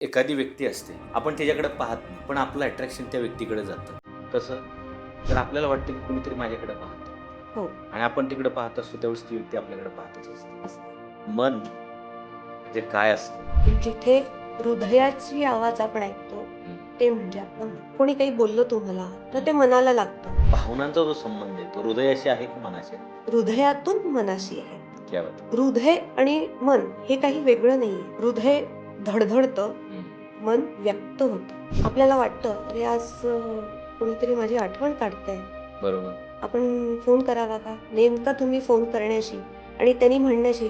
एखादी व्यक्ती असते, आपण त्याच्याकडे पाहत नाही, पण आपलं अट्रॅक्शन त्या व्यक्तीकडे जातं. कसं? तर आपल्याला वाटतं की कुणीतरी माझ्याकडे पाहतं हो. आणि आपण तिकडे पाहत असतो त्यावेळेस ती व्यक्ती आपल्याकडे पाहतच असते. असं. मन म्हणजे काय असतं? जिथे हृदयाची आवाज आपण ऐकतो ते म्हणजे आपण कोणी काही बोललं तुम्हाला तर ते मनाला लागतं. भावनांचा जो संबंध आहे तो हृदयाशी आहे की मनाशी आहे? हृदयातून मनाशी आहे. क्या बात. हृदय आणि मन हे काही वेगळं नाहीये. हृदय धडधडतं, मन व्यक्त होतं. आपल्याला वाटतं अरे आज कोणीतरी माझी आठवण काढतंय. बरोबर. आपण फोन करावा का? नेमका तुम्ही फोन करण्याशी आणि त्यांनी म्हणण्याशी,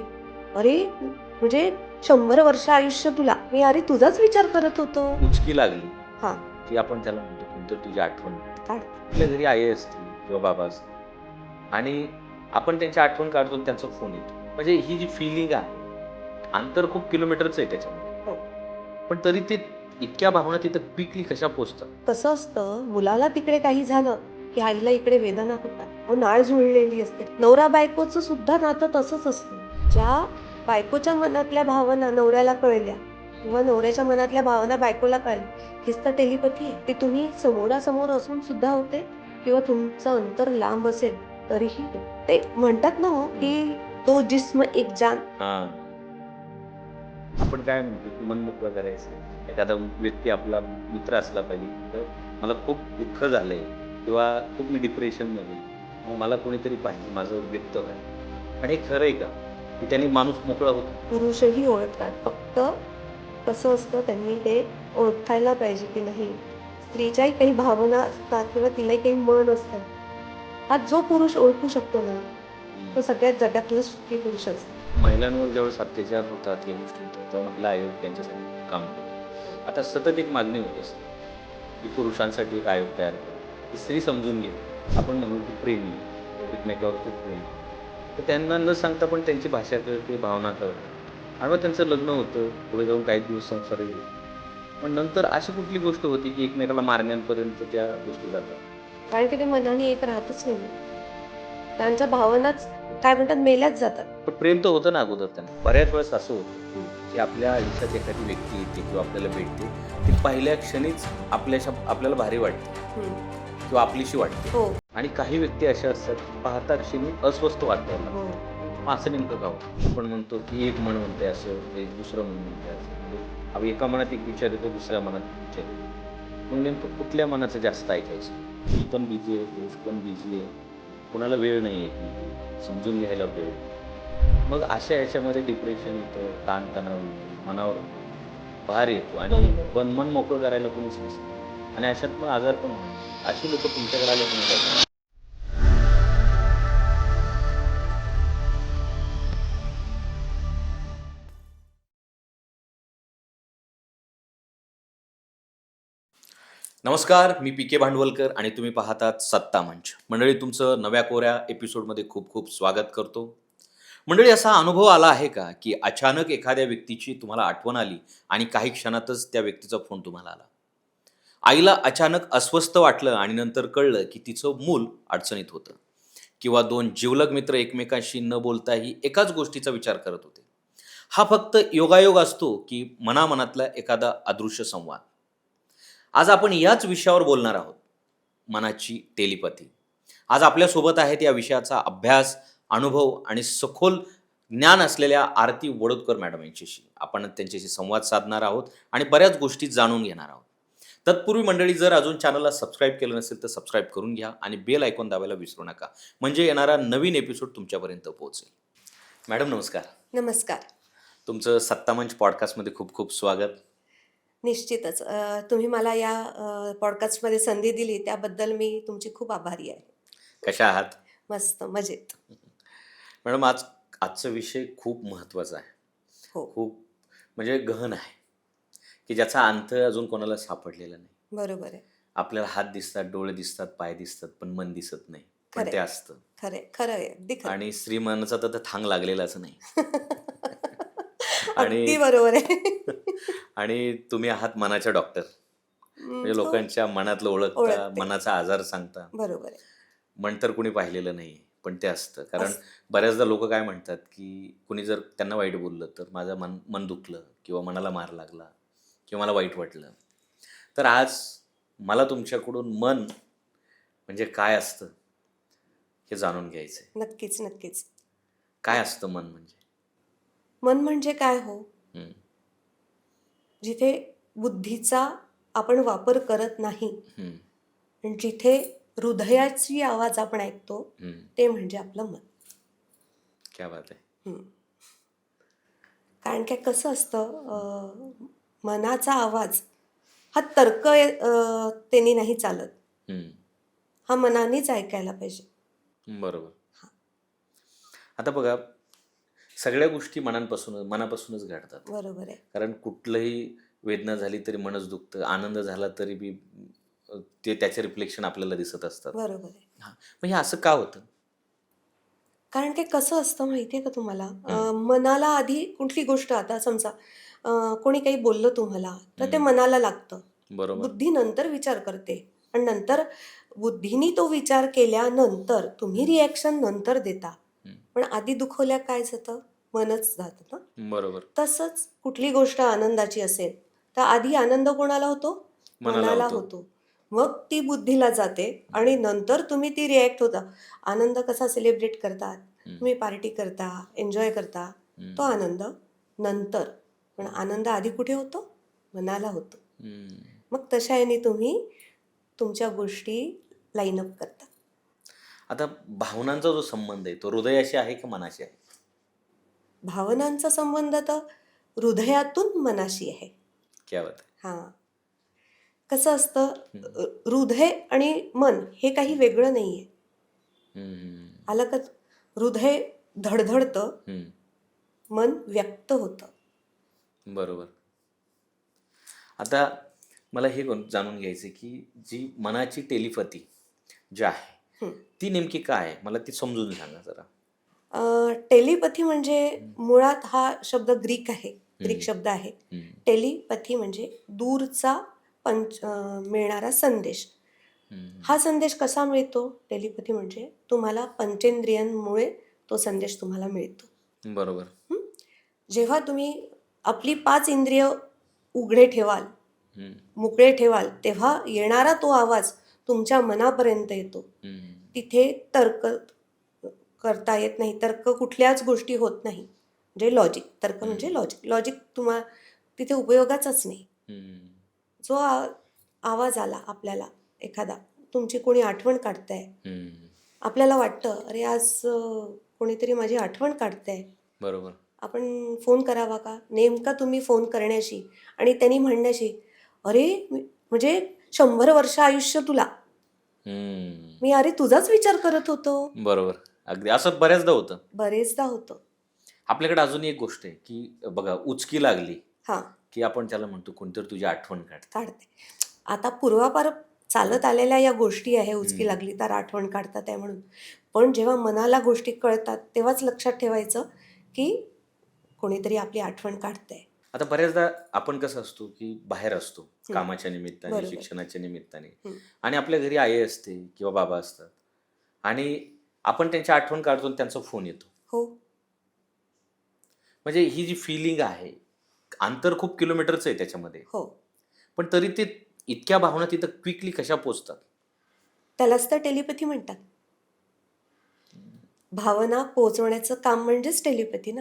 "अरे, म्हणजे 100 वर्ष आयुष्य तुला." मी "अरे, तुझाच विचार करत होतो." उचकी लागली हां, की आपण त्याला म्हणतो कोणतरी तुझी आठवण. काढ. आपल्या घरी आई असते किंवा बाबा असते आणि आपण त्यांची आठवण काढतो आणि त्यांचा फोन येतो. म्हणजे ही जी फिलिंग आहे, अंतर खूप किलोमीटरचं आहे त्याच्यामध्ये. हो. पण तरी ते इतक्या भावना तिथं क्विकली कशा पोहोचतात? कसं असतं, मुलाला तिकडे काही झालं, की आईला इकडे वेदना होतात. मग नाळ जुळलेली असते. नवरा-बायकोचं सुद्धा नातं तसंच असतं. ज्या बायकोच्या मनातल्या भावना नवऱ्याला कळल्या किंवा नवऱ्याच्या मनातल्या भावना बायकोला कळल्या, हीच तर टेलिपॅथी आहे. ती तुम्ही समोरासमोर असून सुद्धा होते किंवा तुमचं अंतर लांब असेल तरीही ते म्हणतात ना हो, की "दो जिस्म एक जान." हां. आपण काय म्हणतो की मन मोकळं करायचं. एखादा व्यक्ती आपला मित्र असला पाहिजे. तर मला खूप दुःख झालंय किंवा खूप मी डिप्रेशनमध्ये आहे. मग मला कोणीतरी पाहिजे, माझं व्यक्त व्हायला. आणि हे खरं आहे का? की त्याने माणूस मोकळा होतो? पुरुषही ओळखतात. फक्त कसं असतं त्यांनी ते ओळखायला पाहिजे की नाही. स्त्रीच्याही काही भावना असतात किंवा तिलाही काही मन असतं. हा जो पुरुष ओळखू शकतो ना, तो सगळ्यात जगातला सुखी पुरुष असतो. महिलांवर ज्यावेळेस अत्याचार होतात या गोष्टी होतात तेव्हा महिला आयोग त्यांच्यासाठी काम करतो. आता सतत एक मागणी होत असते की पुरुषांसाठी एक आयोग तयार करा. की स्त्री समजून घे. आपण म्हणू की प्रेमी, एकमेकावर खूप प्रेम. तर त्यांना न सांगता पण त्यांची भाषा कळते, भावना कळतात. आणि मग त्यांचं लग्न होतं, पुढे जाऊन काही दिवस संसार येतो. पण नंतर अशी कुठली गोष्ट होती की एकमेकाला मारण्यापर्यंत त्या गोष्टी जातात? कारण की ते मनाने एक राहतच नाही. त्यांच्या भावनाच काय म्हणतात मेल्याच जातात. पण प्रेम तर होतं ना अगोदर त्यांना. बऱ्याच वेळेस असं होतं की आपल्या आयुष्यात एखादी व्यक्ती येते किंवा आपल्याला भेटते. ती पहिल्या क्षणीच आपल्याला भारी वाटते हं. किंवा आपलीशी वाटते. हो, आणि काही व्यक्ती अशा असतात की पाहता क्षणी अस्वस्थ वाटायला लागतं. हो. मग असं नेमकं का होतं? आपण म्हणतो की एक मन म्हणते असं, एक दुसरं मन म्हणते असं. म्हणजे अब एका मनात एक विचार येतो, दुसऱ्या मनात एक विचार येतो. मग नेमकं कुठल्या मनाचं जास्त ऐकायचं? ही पण बिझी आहे, पुरुष पण बिझी आहे. कुणाला वेळ नाही आहे, समजून घ्यायला वेळ. मग अशा ह्याच्यामध्ये डिप्रेशन येतं, ताणतणाव येतो, मनावर भार येतो आणि मन मोकळं करायला कोणीच नसतं. आणि अशात मग आजार पण होतो. अशी लोकं तुमच्याकडे आले तुम्ही काय करता? नमस्कार, मी पी के भांडवलकर आणि तुम्ही पाहतात सत्ता मंच. मंडळी, तुमचं नव्या कोऱ्या एपिसोडमध्ये खूप खूप स्वागत करतो. मंडळी, असा अनुभव आला आहे का की अचानक एखाद्या व्यक्तीची तुम्हाला आठवण आली आणि काही क्षणातच त्या व्यक्तीचा फोन तुम्हाला आला? आईला अचानक अस्वस्थ वाटलं आणि नंतर कळलं की तिचं मूल अडचणीत होतं किंवा दोन जिवलग मित्र एकमेकांशी न बोलताही एकाच गोष्टीचा विचार करत होते. हा फक्त योगायोग असतो की मनामनातला एखादा अदृश्य संवाद? आज आपण याच विषयावर बोलणार आहोत, मनाची टेलिपॅथी. आज आपल्यासोबत आहेत या विषयाचा अभ्यास, अनुभव आणि सखोल ज्ञान असलेल्या आरती वडोदकर मॅडम यांच्याशी आपण त्यांच्याशी संवाद साधणार आहोत आणि बऱ्याच गोष्टी जाणून घेणार आहोत. तत्पूर्वी मंडळी, जर अजून चॅनलला सबस्क्राईब केलं नसेल तर सबस्क्राईब करून घ्या आणि बेल आयकॉन दाबायला विसरू नका, म्हणजे येणारा नवीन एपिसोड तुमच्यापर्यंत पोहोचेल. मॅडम नमस्कार. नमस्कार. तुमचं सत्तामंच पॉडकास्टमध्ये खूप खूप स्वागत. निश्चितच. तुम्ही मला या पॉडकास्टमध्ये संधी दिली त्याबद्दल मी तुमची खूप आभारी आहे. कशा आहात? मस्त, मजेत. मॅडम, आजचा विषय खूप महत्त्वाचा आहे. हो, खूप म्हणजे गहन आहे, की ज्याचा अंत अजून कोणाला सापडलेला नाही. बरोबर आहे. आपल्याला हात दिसतात, डोळे दिसतात, पाय दिसतात, पण मन दिसत नाही. पण खरं ते आहे, असतं. खरं आहे, खरं आहे. अगदी खरं आणि स्त्रीमनाचा तर थांग लागलेलाच नाही. आणि अगदी बरोबर आहे. आणि तुम्ही आहात मनाच्या डॉक्टर. म्हणजे हो, लोकांच्या मनातलं ओळखता, ओळखते. मनाचा आजार सांगता. बरोबर आहे. मन तर कुणी पाहिलेलं नाही, पण ते असतं. कारण असं बऱ्याचदा लोकं काय म्हणतात, की कुणी जर त्यांना वाईट बोललं, तर माझं मन मन दुखलं किंवा मनाला मार लागला किंवा मला वाईट वाटलं. तर आज मला तुमच्याकडून मन म्हणजे काय असतं हे जाणून घ्यायचं आहे. नक्कीच, नक्कीच. काय असतं मन म्हणजे? मन म्हणजे काय हो? हं, जिथे बुद्धीचा आपण वापर करत नाही हं, आणि जिथे हृदयाची आवाज आपण ऐकतो, हं. ते म्हणजे आपलं मन. क्या बात आहे. हं. कारण काय कसं असतं, मनाचा आवाज हा तर्क त्यांनी नाही चालत. हं, हा मनानेच ऐकायला पाहिजे. बरोबर. आता बघा, सगळ्या गोष्टी मनापासूनच घडतात. बरोबर आहे. कारण कुठलंही वेदना झाली तरी मनच दुखतं, आनंद झाला तरी बी ते त्याचे रिफ्लेक्शन आपल्याला दिसत असतात. बरोबर आहे. हां, मग हे असं का होतं? कारण ते कसं असतं माहिती आहे का तुम्हाला? हं, मनाला आधी कुठली गोष्ट आता समजा कोणी काही बोललं तुम्हाला, तर ते हं, मनाला लागतं. बरोबर. बुद्धी नंतर विचार करते आणि नंतर बुद्धीने तो विचार केल्यानंतर तुम्ही हं, रिॲक्शन नंतर देता. हं, पण आधी दुखवल्या काय जातं? मनच जातं ना. बरोबर. तसंच कुठली गोष्ट आनंदाची असेल, तर आधी आनंद कोणाला होतो? मनाला मनाला होतो. होतो. मग ती बुद्धीला जाते हं, आणि नंतर तुम्ही ती रिॲक्ट होता. आनंद कसा सेलिब्रेट करतात? हं, तुम्ही पार्टी करता, एन्जॉय करता. तो हं, आनंद नंतर. पण हं, आनंद आधी कुठे होतो? मनाला होतो. हं. मग तशा ह्याने तुम्ही तुमच्या गोष्टी लाईन अप करता. आता भावनांचा जो संबंध आहे, तो हृदयाशी आहे की मनाशी आहे? भावनांचा संबंध तर हृदयातून मनाशी आहे. क्या बात है! हां. कसं असतं, हं, हृदय आणि मन हे काही हं, वेगळं नाहीये. हं, हं, आलं का? हृदय धडधडतं, हं, मन व्यक्त होतं. बरोबर. आता मला हे जाणून घ्यायचं आहे, की जी मनाची टेलिपॅथी जी आहे, हं. ती नेमकी काय आहे? मला ती समजून सांगा जरा. टेलिपॅथी म्हणजे हं, मुळात हा शब्द ग्रीक आहे. ग्रीक हं, शब्द आहे. हं, टेलिपॅथी म्हणजे दूरचा मिळणारा संदेश. हं, हा संदेश कसा मिळतो? टेलिपॅथी म्हणजे तुम्हाला पंचेंद्रियांमुळे तो संदेश तुम्हाला मिळतो. बरोबर. हं? जेव्हा तुम्ही आपली 5 इंद्रिय उघडे ठेवाल, हं, मोकळे ठेवाल, तेव्हा येणारा तो आवाज तुमच्या मनापर्यंत येतो. हं, तिथे तर्क करता येत नाही. तर्क कुठल्याच गोष्टी होत नाही. म्हणजे लॉजिक. तर्क म्हणजे हं, लॉजिक. लॉजिक तिथे उपयोगाचाच नाही. हं, जो आवाज आला आपल्याला एखादा, तुमची कोणी आठवण काढतंय. हं, आपल्याला वाटतं, "अरे आज कोणीतरी माझी आठवण काढतंय. बरोबर. आपण फोन करावा का?" नेमका तुम्ही फोन करण्याशी आणि त्यांनी म्हणण्याशी, "अरे म्हणजे 100 वर्ष आयुष्य तुला." हं, मी "अरे तुझाच विचार करत होतो." बरोबर. अगदी असं बऱ्याचदा होतं. बरेचदा होतं. आपल्याकडे अजून एक गोष्ट आहे, की बघा उचकी लागली, हां, की आपण त्याला म्हणतो कोणीतरी तुझी आठवण काढतंय. काढते. आता पूर्वापार हं, चालत आलेल्या या गोष्टी आहे, उचकी हं. लागली तर आठवण काढतात आहे म्हणून. पण जेव्हा मनाला गोष्टी कळतात, तेव्हाच लक्षात ठेवायचं, की कोणीतरी आपली आठवण काढतंय. आता बऱ्याचदा आपण कसं असतो, की बाहेर असतो हं, कामाच्या निमित्ताने, बरोबर. शिक्षणाच्या निमित्ताने हं. आणि आपल्या घरी आई असते किंवा बाबा असतात आणि आपण त्यांची आठवण काढतो आणि त्यांचा फोन येतो. हो, म्हणजे ही जी फीलिंग आहे, अंतर खूप किलोमीटरचं आहे त्याच्यामध्ये. हो. पण तरी ते इतक्या भावना तिथं क्विकली कशा पोहोचतात? त्यालाच तर टेलिपॅथी म्हणतात. भावना पोहोचवण्याचं काम म्हणजेच टेलिपॅथी ना.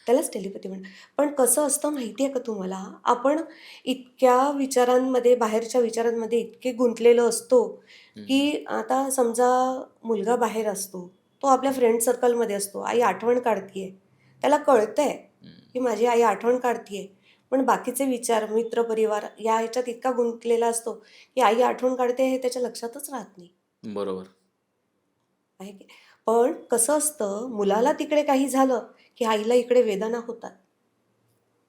त्यालाच टेलिपॅथी म्हणतात. पण कसं असतं माहिती आहे का तुम्हाला? आपण इतक्या विचारांमध्ये, बाहेरच्या विचारांमध्ये इतके गुंतलेलो असतो, हं, की आता समजा मुलगा बाहेर असतो. तो आपल्या हं, फ्रेंड सर्कलमध्ये असतो. आई आठवण काढतीये. त्याला कळतंय, हं, की माझी आई आठवण काढतीये. पण बाकीचे विचार, मित्रपरिवार या ह्याच्यात इतका गुंतलेला असतो, की आई आठवण काढते हे त्याच्या लक्षातच राहत नाही. बरोबर. आहे की. पण कसं असतं, मुलाला तिकडे काही झालं, की आईला इकडे वेदना होतात.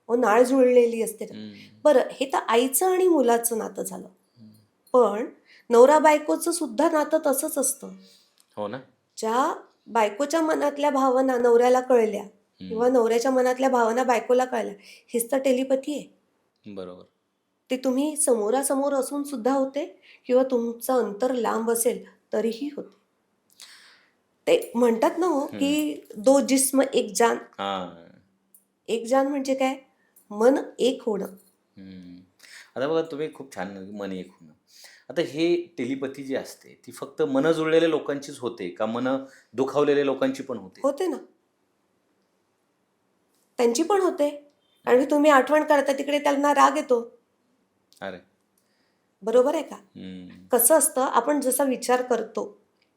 नाळ जुळलेली असते ना. हं, बरं, हे तर आईचं आणि मुलाचं नातं झालं. हं. पण नवरा-बायकोचं सुद्धा नातं तसंच असतं. हो ना? ज्या बायकोच्या मनातल्या भावना नवऱ्याला कळल्या हं, किंवा नवऱ्याच्या मनातल्या भावना बायकोला कळल्या, हीच तर टेलिपॅथी आहे. बरोबर. ते तुम्ही समोरासमोर असून सुद्धा होते किंवा तुमचं अंतर लांब असेल तरीही होते. ते म्हणतात ना हो, हं, की "दो जिस्म एक जान." हां. एक जान म्हणजे काय? मन एक होणं. हं. आता बघा तुम्ही खूप छान मन एक होणं. आता हे टेलिपॅथी जी असते ती फक्त मनं जुळलेल्या लोकांचीच होते का मनं दुखावलेल्या लोकांची पण होते? होते ना, त्यांची पण होते. कारण की तुम्ही आठवण करता तिकडे त्यांना राग येतो. अरे! बरोबर आहे का? हं. कसं असतं, आपण जसा विचार करतो,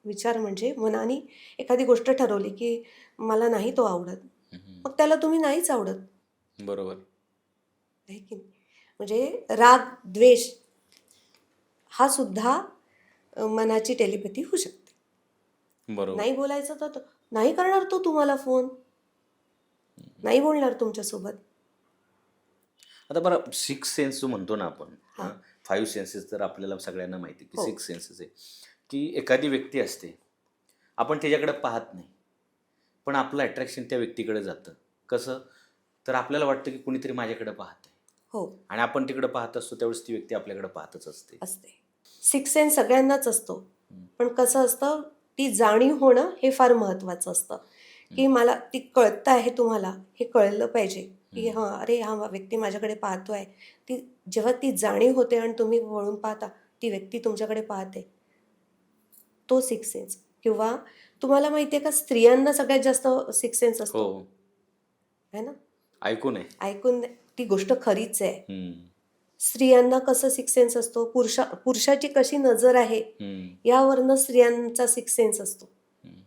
विचार म्हणजे मनाने एखादी गोष्ट ठरवली, की मला नाही तो आवडत. हं, हं. मग त्याला तुम्ही नाहीच आवडत, बरोबर. आहे की नाही? म्हणजे राग, द्वेष हा सुद्धा मनाची टेलिपॅथी होऊ शकते. बरोबर. नाही बोलायचं तर नाही करणार तो तुम्हाला फोन, नाही बोलणार तुमच्यासोबत. आता बरं सिक्स सेन्स जो म्हणतो ना आपण, हां. 5 सेन्सेस तर आपल्याला सगळ्यांना माहिती आहे, की हो. 6 सेन्सेस आहे, की एखादी व्यक्ती असते, आपण त्याच्याकडे पाहत नाही, पण आपलं अट्रॅक्शन त्या व्यक्तीकडे जातं. कसं? तर आपल्याला वाटतं, की कुणीतरी माझ्याकडे पाहतंय हो, आणि आपण तिकडे पाहत असतो त्यावेळेस ती व्यक्ती आपल्याकडे पाहतच असते. असते. सिक्स सेन्स सगळ्यांनाच असतो. हं, पण कसं असतं, ती जाणीव होणं हे फार महत्त्वाचं असतं, हं, की मला ती कळतं आहे तुम्हाला, हे कळलं पाहिजे, की हं. हां, अरे हा व्यक्ती माझ्याकडे पाहतोय. ती जेव्हा ती जाणीव होते आणि तुम्ही वळून पाहता, ती व्यक्ती तुमच्याकडे पाहते, तो सिक्स सेन्स. किंवा तुम्हाला माहिती आहे का, स्त्रियांना सगळ्यात जास्त सिक्स सेन्स हो, असतो, है ना? ऐकून आहे. ऐकून ती गोष्ट खरीच आहे. हं, स्त्रियांना कसं सिक्स सेन्स असतो, पुरुषाची कशी नजर आहे, हं, यावरनं स्त्रियांचा सिक्स सेन्स असतो. हं.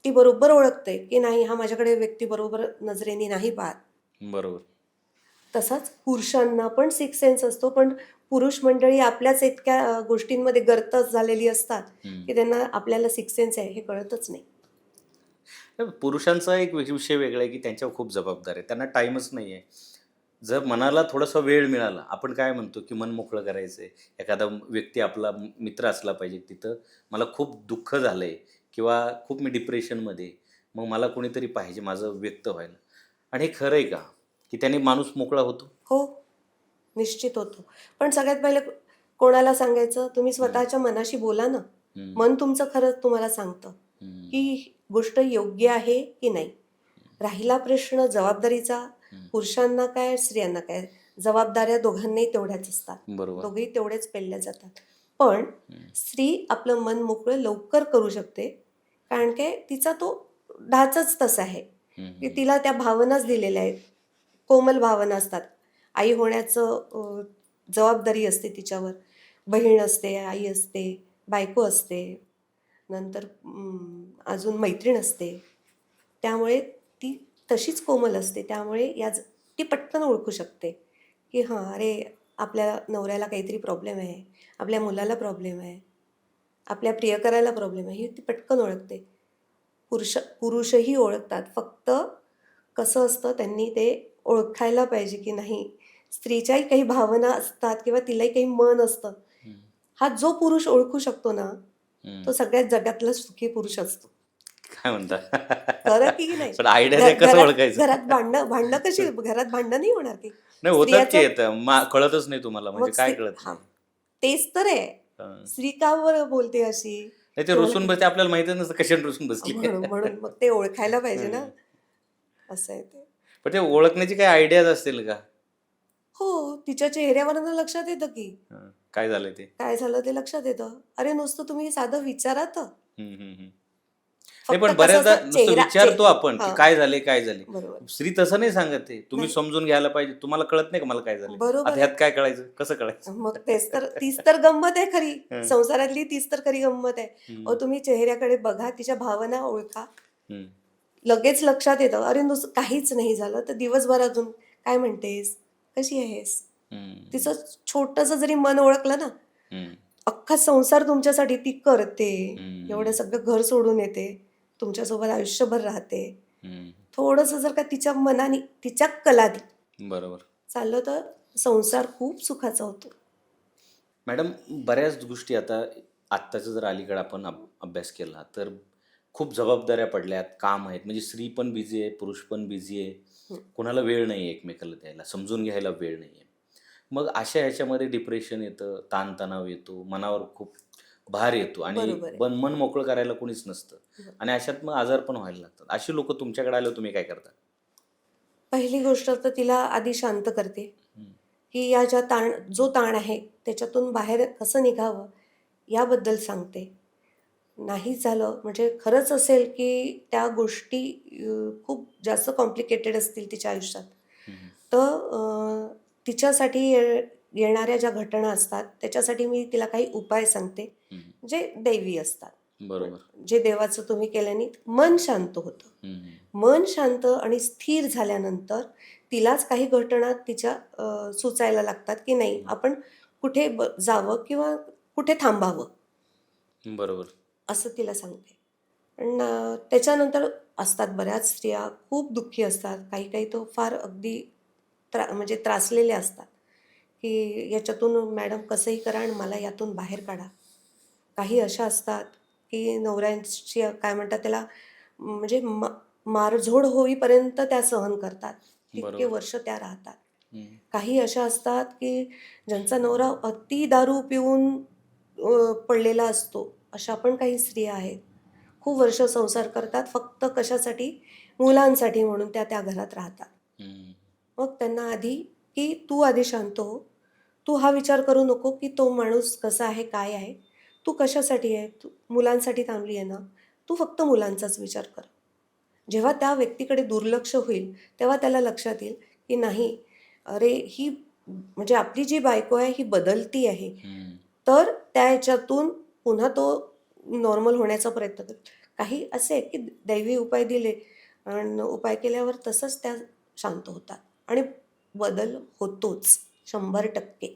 ती बरोबर ओळखते, की नाही हा माझ्याकडे व्यक्ती बरोबर नजरेने नाही पाहत. बरोबर. तसाच पुरुषांना पण सिक्स सेन्स असतो, पण पुरुष मंडळी आपल्याच इतक्या गोष्टींमध्ये गर्तच झालेली असतात, हं. की त्यांना आपल्याला सिक्स सेन्स आहे हे कळतच नाही. तर पुरुषांचा एक विषय वेगळा आहे, की त्यांच्यावर खूप जबाबदारी आहे. त्यांना टाईमच नाही आहे. जर मनाला थोडासा वेळ मिळाला, आपण काय म्हणतो, की मन मोकळं करायचं आहे. एखादा व्यक्ती आपला मित्र असला पाहिजे तिथं. मला खूप दुःख झालंय किंवा खूप मी डिप्रेशनमध्ये आहे. मग मला कोणीतरी पाहिजे माझं व्यक्त व्हायला. आणि हे खरं आहे का, की त्याने माणूस मोकळा होतो? हो, निश्चित होतो. पण सगळ्यात पहिले कोणाला सांगायचं? तुम्ही हं, स्वतःच्या मनाशी बोला ना. हं, मन तुमचं खरंच तुम्हाला सांगतं, हं, की ही गोष्ट योग्य आहे की नाही. राहिला प्रश्न जबाबदारीचा, हं. पुरुषांना काय, स्त्रियांना काय, जबाबदाऱ्या दोघांनाही तेवढ्याच असतात. बरोबर. दोघेही तेवढेच पेलल्या जातात. पण हं, स्त्री आपलं मन मोकळं लवकर करू शकते, कारण की तिचा तो ढाचच तसा आहे, हं, की हं, तिला त्या भावनाच दिलेल्या आहेत. कोमल भावना असतात. आई होण्याचं जबाबदारी असते तिच्यावर. बहीण असते, आई असते, बायको असते, नंतर अजून मैत्रीण असते. त्यामुळे ती तशीच कोमल असते. त्यामुळे ती पटकन ओळखू शकते, की हां, अरे आपल्या नवऱ्याला काहीतरी प्रॉब्लेम आहे, आपल्या मुलाला प्रॉब्लेम आहे, आपल्या प्रियकराला प्रॉब्लेम आहे, ही ती पटकन ओळखते. पुरुषही ओळखतात. फक्त कसं असतं त्यांनी ते ओळखायला पाहिजे, की नाही स्त्रीच्याही काही भावना असतात किंवा तिलाही काही मन असतं. हं, हा जो पुरुष ओळखू शकतो ना, हं. तो सगळ्यात जगातला सुखी पुरुष असतो. काय म्हणता? खरं की नाही? पण आयडिया द्या कसं घरात ओळखायचं? घरात भांडणं कशी घरात भांडणं नाही होणार की. नाही होतात की स्त्रियाचं येतं. कळतच नाही तुम्हाला म्हणजे मग काय कळत हां, नाही? तेच तर आहे. हां. स्त्री का बरं बोलते अशी? नाही ते तुम्हाला रुसून बसते आपल्याला माहीतच नसतं कशाने रुसून बसली. म्हणून म्हणून मग ते ओळखायला पाहिजे ना, हं. असं आहे ते. पण ते ओळखण्याची काही आयडियाज असतील का? हो, तिच्या चेहऱ्यावरनं लक्षात येतं की हं. काय झालंय ते? काय झालं ते लक्षात येतं. अरे नुसतं तुम्ही साधं विचारा तर. हं, हं, हं. नाही फक्त पण कसं बऱ्याचदा असतं नुसतं विचारतो आपण, की हां, काय झालंय, काय झालंय? बरोबर. स्त्री तसं नाही सांगत आहे. तुम्ही नाही, समजून घ्यायला पाहिजे. तुम्हाला कळत नाही का मला काय झालंय? बरोबर आता आहे. ह्यात काय कळायचं? कसं कळायचं? मग तीच तर गंमत आहे खरी. हं, संसारातली तीच तर खरी गंमत आहे. हं, अहो तुम्ही चेहऱ्याकडे बघा, तिच्या भावना ओळखा. हं, लगेच लक्षात येतं. अरे काहीच नाही झालं, तर दिवसभर अजून काय म्हणतेस? कशी आहेस? हं, तिचं छोटंसं जरी मन ओळखलं ना, हं, अख्खा संसार तुमच्यासाठी ती करते. एवढं हं, सगळं घर सोडून येते. तुमच्यासोबत आयुष्यभर राहते. हं. थोडंसं जर का तिच्या मनाने, तिच्या कलानी बरोबर. चाललं तर संसार खूप सुखाचा होतो. मॅडम बऱ्याच गोष्टी आता आत्ताचं जर अलीकडे आपण अभ्यास केला तर खूप जबाबदाऱ्या पडल्यात, काम आहेत. म्हणजे स्त्री पण बिझी आहे, पुरुष पण बिझी आहे. हं, कोणाला वेळ नाही आहे एकमेकाला द्यायला, समजून घ्यायला वेळ नाही आहे. मग अशा ह्याच्यामध्ये डिप्रेशन येतं, ताणतणाव येतो, मनावर खूप भार येतो आणि बरोबर आहे. मन मोकळं करायला कोणीच नसतं बरं. आणि अशात मग आजार पण व्हायला लागतात. अशी लोकं तुमच्याकडे आल्यावर तुम्ही काय करता? पहिली गोष्ट तर तिला आधी शांत करते. हं, की या जो ताण आहे त्याच्यातून बाहेर कसं निघावं याबद्दल सांगते. नाही झालं म्हणजे खरंच असेल की त्या गोष्टी खूप जास्त कॉम्प्लिकेटेड असतील तिच्या आयुष्यात, हम्म. तर तिच्यासाठी येणाऱ्या ज्या घटना असतात त्याच्यासाठी मी तिला काही उपाय सांगते हम्म. जे दैवी असतात. बरोबर. जे देवाचं तुम्ही केल्याने मन शांत होतं. हम्म. मन शांत आणि स्थिर झाल्यानंतर तिलाच काही घटना तिच्या सुचायला लागतात की नाही आपण कुठे जावं किंवा कुठे थांबावं, बरोबर. असं तिला सांगते. पण त्याच्यानंतर असतात बऱ्याच स्त्रिया खूप दुःखी असतात, काही काही तो फार अगदी म्हणजे त्रासलेले असतात की याच्यातून मॅडम कसंही करा आणि मला यातून बाहेर काढा. काही अशा असतात की नवऱ्यांची काय म्हणतात त्याला, म्हणजे मारझोड होईपर्यंत त्या सहन करतात, तितके बरोबर. वर्ष त्या राहतात. हम्म. काही अशा असतात की ज्यांचा नवरा अति दारू पिऊन पडलेला असतो, अशा पण काही स्त्रिया आहेत. खूप वर्ष संसार करतात फक्त कशासाठी, मुलांसाठी म्हणून त्या त्या घरात राहतात. हम्म. मग त्यांना आधी की तू आधी शांत हो, तू हा विचार करू नको की तो माणूस कसा आहे काय आहे, तू कशासाठी आहे, तू मुलांसाठी थांबली आहे ना, तू फक्त मुलांचाच विचार कर. जेव्हा त्या व्यक्तीकडे दुर्लक्ष होईल तेव्हा त्याला लक्षात येईल की नाही, अरे ही म्हणजे आपली जी बायको आहे ही बदलती आहे. हम्म. तर त्या ह्याच्यातून पुन्हा तो नॉर्मल होण्याचा प्रयत्न करतो. काही असे आहेत की दैवी उपाय दिले आणि उपाय केल्यावर तसंच त्या शांत होतात आणि बदल होतोच 100%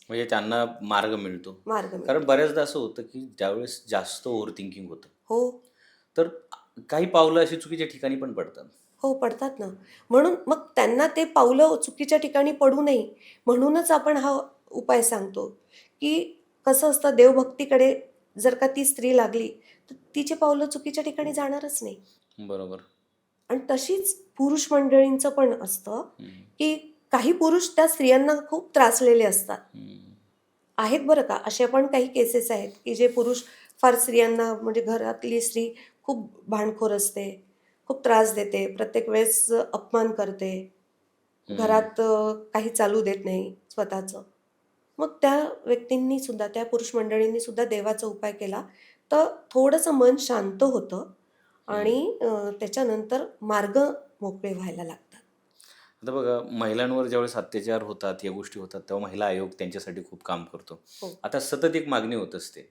म्हणजे त्यांना मार्ग मिळतो. मार्ग कारण मिळतो. बऱ्याचदा असं होतं की ज्यावेळेस जास्त ओव्हर थिंकिंग होतं हो तर काही पावलं अशी चुकीच्या ठिकाणी पण पडतात. हो पडतात ना. म्हणून मग त्यांना ते पावलं चुकीच्या ठिकाणी पडू नये म्हणूनच आपण हा उपाय सांगतो की कसं असतं, देवभक्तीकडे जर का ती स्त्री लागली तर तिचे पावलं चुकीच्या ठिकाणी जाणारच नाही. बरोबर. आणि तशीच पुरुष मंडळींचं पण असतं हम्म. की काही पुरुष त्या स्त्रियांना खूप त्रासलेले असतात. हम्म. आहेत बरं का, अशा पण काही केसेस आहेत की जे पुरुष फार स्त्रियांना, म्हणजे घरातली स्त्री खूप भांडखोर असते, खूप त्रास देते, प्रत्येक वेळेस अपमान करते, हम्म. घरात काही चालू देत नाही स्वतःचं. मग त्या व्यक्तींनी सुद्धा, त्या पुरुष मंडळींनी सुद्धा देवाचा उपाय केला तर थोडंसं मन शांत होतं हम्म. आणि त्याच्यानंतर मार्ग मोकळे व्हायला लागतात. आता बघा, महिलांवर ज्यावेळेस अत्याचार होतात, या गोष्टी होतात, तेव्हा महिला आयोग त्यांच्यासाठी खूप काम करतो. हो आता सतत एक मागणी होत असते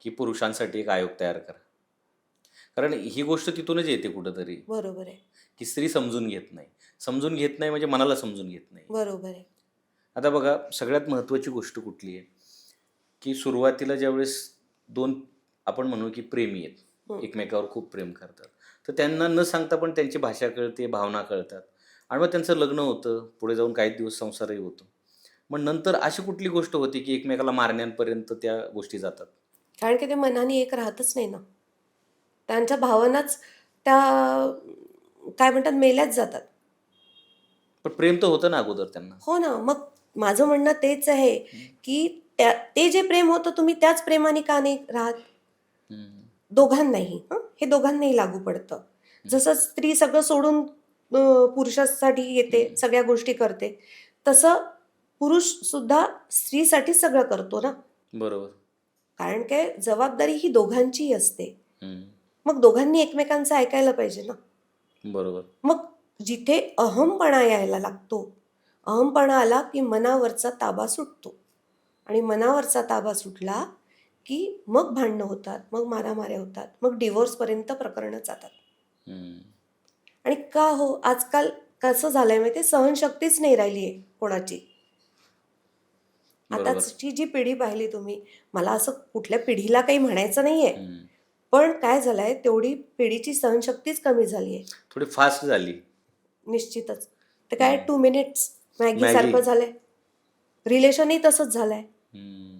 की पुरुषांसाठी एक आयोग तयार करा. कारण ही गोष्ट तिथूनच येते कुठंतरी, बरोबर आहे. की स्त्री समजून घेत नाही. समजून घेत नाही म्हणजे मनाला समजून घेत नाही. बरोबर आहे. आता बघा, सगळ्यात महत्त्वाची गोष्ट कुठली आहे, की सुरुवातीला ज्यावेळेस दोन, आपण म्हणू की प्रेमी आहेत, हं. एकमेकावर खूप प्रेम करतात, तर त्यांना न सांगता पण त्यांची भाषा कळते, भावना कळतात आणि मग त्यांचं लग्न होतं, पुढे जाऊन काही दिवस संसारही होतो. मग नंतर अशी कुठली गोष्ट होती की एकमेकाला मारण्यापर्यंत त्या गोष्टी जातात? कारण की ते मनाने एक राहतच नाही ना. त्यांच्या भावनाच त्या काय म्हणतात मेल्याच जातात. पण प्रेम तर होतं ना अगोदर त्यांना. हो ना. मग माझं म्हणणं तेच आहे, हम्म. की ते जे प्रेम होतं तुम्ही त्याच प्रेमाने का नाही राहत? हम्म. दोघांनाही हे दोघांनाही लागू पडतं. जसं स्त्री सगळं सोडून पुरुषासाठी येते, हम्म. सगळ्या गोष्टी करते, तसं पुरुष सुद्धा स्त्रीसाठी सगळं करतो ना. बरोबर. कारण काय, जबाबदारी ही दोघांचीही असते. हम्म. मग दोघांनी एकमेकांचं ऐकायला पाहिजे ना. बरोबर. मग जिथे अहमपणा यायला लागतो, अहमपणा आला की मनावरचा ताबा सुटतो आणि मनावरचा ताबा सुटला की मग भांडणं होतात, मग मारामाऱ्या होतात, मग डिवोर्सपर्यंत प्रकरणं जातात. हम्म. आणि का हो, आजकाल कसं झालंय माहिती आहे, सहनशक्तीच नाही राहिली आहे कोणाची. बरोबर. आताची जी पिढी पाहिली तुम्ही, मला असं कुठल्या पिढीला काही म्हणायचं नाहीये, हम्म. पण काय झालंय, तेवढी पिढीची सहनशक्तीच कमी झाली आहे. थोडी फास्ट झाली. निश्चितच. ते काय 2 मिनिट्स मॅगी. मॅगीसारखं झालंय. रिलेशनही तसंच झालंय. हम्म.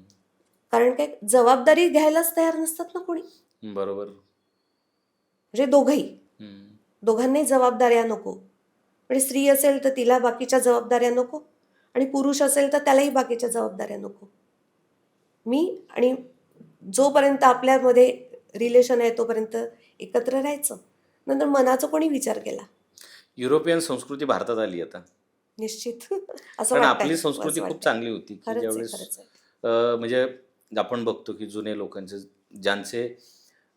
कारण काय, जबाबदारी घ्यायलाच तयार नसतात ना कोणी. बरोबर. म्हणजे दोघंही. हम्म. दोघांनाही जबाबदाऱ्या नको. म्हणजे स्त्री असेल तर तिला बाकीच्या जबाबदाऱ्या नको आणि पुरुष असेल तर त्यालाही बाकीच्या जबाबदाऱ्या नको. आणि जोपर्यंत आपल्यामध्ये रिलेशन आहे तोपर्यंत एकत्र राहायचं. नंतर मनाचा कोणी विचार केला. युरोपियन संस्कृती भारतात आली आता. निश्चित. असं कारण वाटतंय, आपली असं संस्कृती खूप वाटतंय. चांगली होती, की खरंच आहे, ज्यावेळेस खरंच आहे. म्हणजे आपण बघतो की जुने लोकांचे ज्यांचे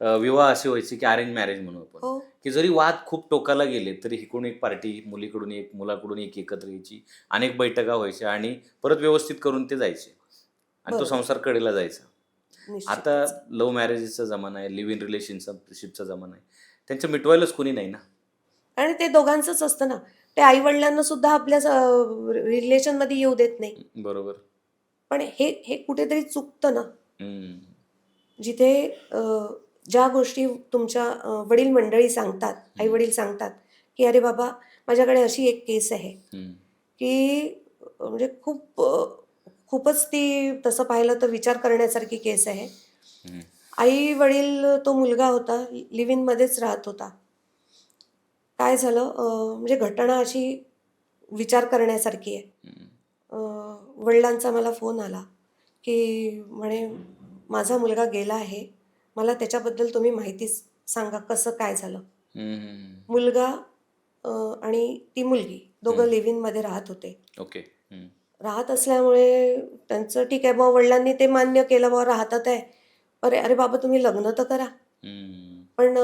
विवाह असे व्हायचे की अरेंज मॅरेज म्हणू आपण, हो, की जरी वाद खूप टोकाला गेले तरी इकडून एक पार्टी, मुलीकडून एक, मुलाकडून एक एकत्र यायची, अनेक बैठका व्हायच्या आणि परत व्यवस्थित करून ते जायचे आणि तो बरोबर. संसार कडेला जायचा. आता निश्चितच. लव्ह मॅरेजेसचा जमाना आहे, लिव्ह इन रिलेशनशिपचा जमाना आहे. त्यांचं मिटवायलाच कोणी नाही ना. आणि ते दोघांचंच असतं ना. ते आई-वडिलांना सुद्धा आपल्या रिलेशनमध्ये येऊ देत नाही. बरोबर. पण हे हे कुठेतरी चुकतं ना. हं, जिथे ज्या गोष्टी तुमच्या वडील मंडळी सांगतात, हं, आई-वडील सांगतात, की "अरे बाबा, माझ्याकडे अशी एक केस आहे." हं, की म्हणजे खूपच ती तसं पाहिलं तर विचार करण्यासारखी केस आहे. हं, आई-वडील तो मुलगा होता, लिव्ह इनमध्येच राहत होता. काय झालं म्हणजे घटना अशी विचार करण्यासारखी आहे. हं, अ, वडिलांचा मला फोन आला, की म्हणे, "माझा मुलगा गेला आहे. मला त्याच्याबद्दल तुम्ही माहिती सांगा, कसं काय झालं?" हं, हं, मुलगा अ, आणि ती मुलगी दोघं हं. लिव्ह इनमध्ये राहत होते. ओके. हं, राहत असल्यामुळे त्यांचं ठीक आहे बुवा, वडिलांनी ते मान्य केलं बुवा राहतात आहे. अरे अरे बाबा, तुम्ही लग्न तर करा. हं, पण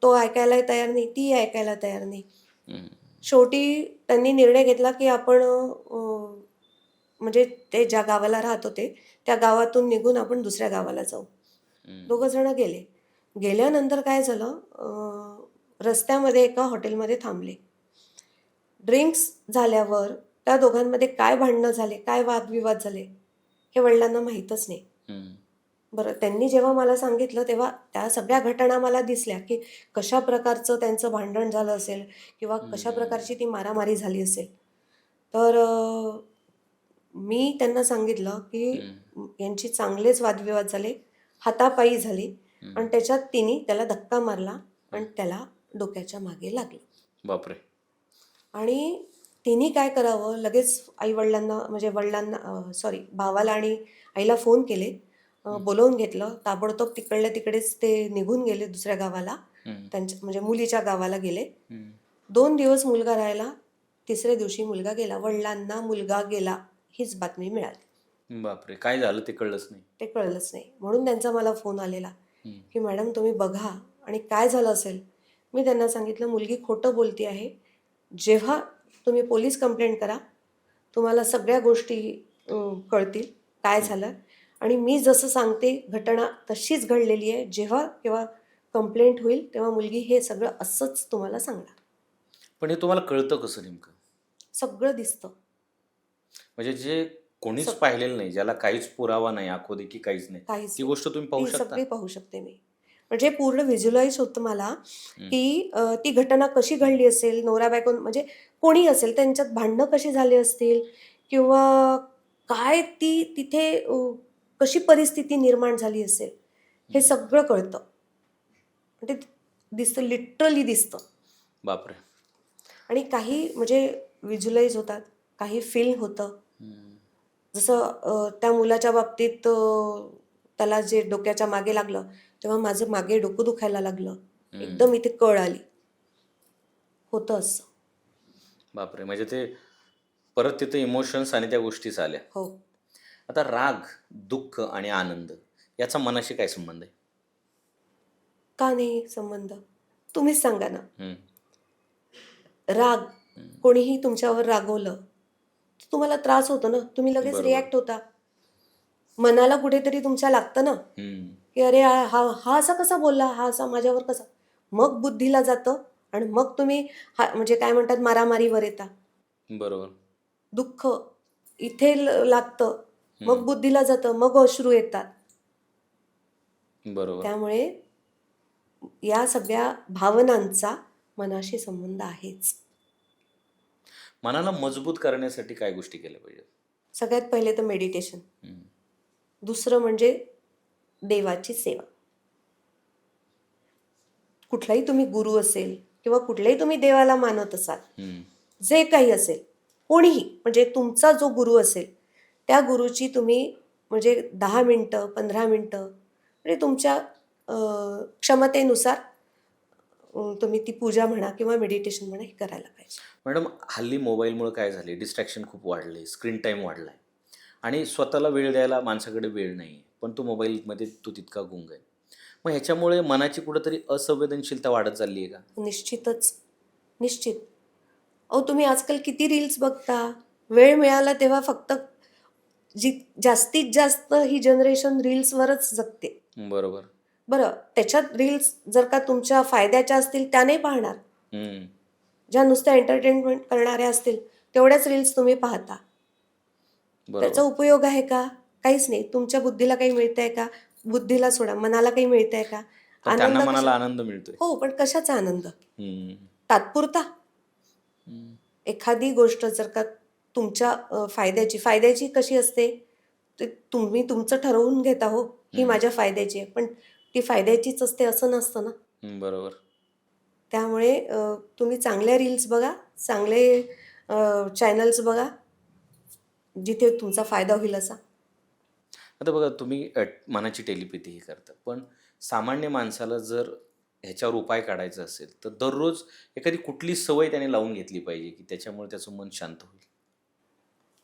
तो ऐकायलाही तयार नाही, ती ऐकायला तयार नाही. हं, शेवटी त्यांनी निर्णय घेतला, की आपण म्हणजे ते ज्या गावाला राहत होते, त्या गावातून निघून आपण दुसऱ्या गावाला जाऊ. हं, दोघं जण गेले. गेल्यानंतर काय झालं, रस्त्यामध्ये एका हॉटेलमध्ये थांबले. ड्रिंक्स झाल्यावर त्या दोघांमध्ये काय भांडणं झाले, काय वादविवाद झाले, हे वडिलांना माहीतच नाही. हं, बरं, त्यांनी जेव्हा मला सांगितलं, तेव्हा त्या सगळ्या घटना मला दिसल्या, की कशा प्रकारचं त्यांचं भांडण झालं असेल किंवा कशा हं, प्रकारची ती मारामारी झाली असेल. तर मी त्यांना सांगितलं, की हं, यांची चांगलेच वादविवाद झाले, हातापायी झाली हं, आणि त्याच्यात तिने त्याला धक्का मारला हं. आणि त्याला डोक्याच्या मागे लागलं. बापरे! आणि तिने काय करावं, लगेच आई-वडिलांना म्हणजे वडिलांना सॉरी भावाला आणि आईला फोन केले. हं, बोलावून घेतलं. ताबडतोब तिकडल्या तिकडेच ते निघून गेले दुसऱ्या गावाला. हं, त्यांच्या म्हणजे मुलीच्या गावाला गेले. हं. 2 दिवस मुलगा राहिला. तिसऱ्या दिवशी मुलगा गेला. वडिलांना मुलगा गेला हीच बातमी मिळाली. बापरे! काय झालं ते कळलंच नाही. ते कळलंच नाही. म्हणून त्यांचा मला फोन आलेला, हं, की "मॅडम तुम्ही बघा आणि काय झालं असेल?" मी त्यांना सांगितलं, "मुलगी खोटं बोलते आहे. जेव्हा तुम्ही पोलीस कंप्लेंट करा, तुम्हाला सगळ्या गोष्टी कळतील, काय हं. झालं आणि मी जसं सांगते घटना तशीच घडलेली आहे. जेव्हा केव्हा कंप्लेंट होईल, तेव्हा मुलगी हे सगळं असंच तुम्हाला सांगणार." पण हे तुम्हाला कळतं कसं नेमकं? सगळं दिसतं. म्हणजे जे कोणीच सग पाहिलेलं नाही, ज्याला काहीच पुरावा नाही, आखोदेखी काहीच नाही, काहीच ती नाही. गोष्ट तुम्ही पाहू ती शकता? सगळी पाहू शकते मी. म्हणजे पूर्ण व्हिज्युअलाइज होतं मला, हं, की ती घटना कशी घडली असेल, नवरा-बायको म्हणजे कोणी असेल, त्यांच्यात भांडणं कशी झाली असतील किंवा काय ती तिथे कशी परिस्थिती निर्माण झाली असेल, हे हं. सगळं कळतं. म्हणजे दिसतं, लिटरली दिसतं. बापरे! आणि काही म्हणजे व्हिज्युअलाइज होतात, काही फील होतं. हं, जसं त्या मुलाच्या बाबतीत त्याला जे डोक्याच्या मागे लागलं, तेव्हा माझं मागे डोकं दुखायला लागलं. हं. एकदम इथे कळ आली. होतं असं. बापरे! म्हणजे ते परत तिथे इमोशन्स आणि त्या गोष्टीच आल्या. हो. आता राग, दुःख आणि आनंद याचा मनाशी काय संबंध आहे? का नाही संबंध? तुम्हीच सांगा ना. हं, राग, हं. कोणीही तुमच्यावर रागवलं, तर तुम्हाला त्रास होतो ना. तुम्ही लगेच बरोबर. रिॲक्ट होता. मनाला कुठेतरी तुमच्या लागतं ना, हं. की "अरे, हा हा असा कसा बोलला? हा असा माझ्यावर कसा?" मग बुद्धीला जातं आणि मग तुम्ही म्हणजे काय म्हणतात मारामारीवर येता. बरोबर. दुःख इथे लागतं, हं. मग बुद्धीला जातं, मग अश्रू येतात. बरोबर. त्यामुळे या सगळ्या भावनांचा मनाशी संबंध आहेच. मनाला मजबूत करण्यासाठी काय गोष्टी केल्या पाहिजेत? सगळ्यात पहिले तर मेडिटेशन. हं, दुसरं म्हणजे देवाची सेवा. कुठलाही तुम्ही गुरु असेल किंवा कुठल्याही तुम्ही देवाला मानत असाल, हं, जे काही असेल, कोणीही म्हणजे तुमचा जो गुरु असेल, त्या गुरुची तुम्ही म्हणजे 10 मिनिटं, 15 मिनिटं म्हणजे तुमच्या क्षमतेनुसार तुम्ही ती पूजा म्हणा किंवा मेडिटेशन म्हणा हे करायला पाहिजे. मॅडम, हल्ली मोबाईलमुळे काय झाले, डिस्ट्रॅक्शन खूप वाढले, स्क्रीन टाईम वाढला आहे आणि स्वतःला वेळ द्यायला माणसाकडे वेळ नाही आहे, पण तो मोबाईलमध्ये तो तितका गुंग आहे. मग ह्याच्यामुळे मनाची कुठंतरी असंवेदनशीलता वाढत चालली आहे का? निश्चितच, निश्चित. अहो तुम्ही आजकाल किती रील्स बघता? वेळ मिळाला तेव्हा फक्त जी जास्तीत जास्त ही जनरेशन रील्सवरच जगते. बरोबर. बरं, त्याच्यात रील्स जर का तुमच्या फायद्याच्या असतील त्या नाही पाहणार. हम्म. ज्या नुसत्या एंटरटेनमेंट करणाऱ्या असतील तेवढ्याच रील्स तुम्ही पाहता. त्याचा बरोबर. उपयोग आहे का? काहीच नाही. तुमच्या बुद्धीला काही मिळतंय का? बुद्धीला सोडा, मनाला काही मिळतंय का? पण त्यांना आनंद कशा? मनाला आनंद मिळतोय. हो, पण कशाचा आनंद? हम्म. तात्पुरता. हम्म. एखादी गोष्ट जर का तुमच्या फायद्याची कशी असते? ते तुम्ही तुमचं ठरवून घेता हो, ही माझ्या फायद्याची आहे. पण ती फायद्याचीच असते असं नसतं ना. बरोबर. त्यामुळे तुम्ही चांगल्या रील्स बघा, चांगले चॅनल्स बघा, जिथे तुमचा फायदा होईल असा. आता बघा, तुम्ही मनाची टेलिपॅथी हे करता, पण सामान्य माणसाला जर ह्याच्यावर उपाय काढायचा असेल तर दररोज एखादी कुठली सवय त्याने लावून घेतली पाहिजे की त्याच्यामुळे त्याचं मन शांत होईल?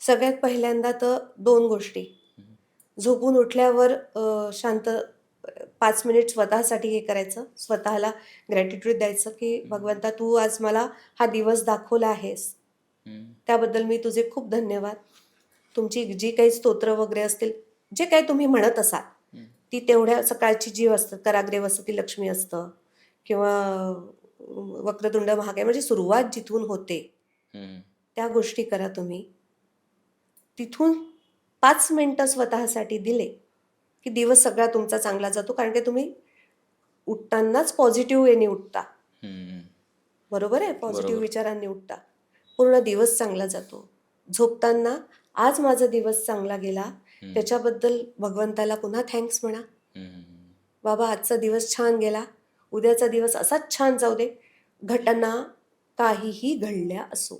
सगळ्यात पहिल्यांदा तर 2 गोष्टी. झोपून उठल्यावर शांत 5 मिनिट स्वतःसाठी हे करायचं. स्वतःला ग्रॅटिट्यूड द्यायचं की भगवंता तू आज मला हा दिवस दाखवला आहेस. त्याबद्दल मी तुझे खूप धन्यवाद. तुमची जी काही स्तोत्र वगैरे असतील, जे काही तुम्ही म्हणत असाल, ती तेवढ्या सकाळची जी असतं, कराग्रे वसती लक्ष्मी असतं किंवा वक्रतुंड महाकाय, म्हणजे सुरुवात जिथून होते त्या गोष्टी करा तुम्ही. तिथून 5 मिनिटं स्वतःसाठी दिले की दिवस सगळा तुमचा चांगला जातो. कारण की तुम्ही उठतानाच पॉझिटिव्ह वेने उठता. बरोबर आहे? पॉझिटिव्ह बरोबर. विचारांनी उठता. पूर्ण दिवस चांगला जातो. झोपताना आज माझा दिवस चांगला गेला, त्याच्याबद्दल भगवंताला पुन्हा थँक्स म्हणा. बाबा आजचा दिवस छान गेला, उद्याचा दिवस असाच छान जाऊ दे. घटना काहीही घडल्या असो.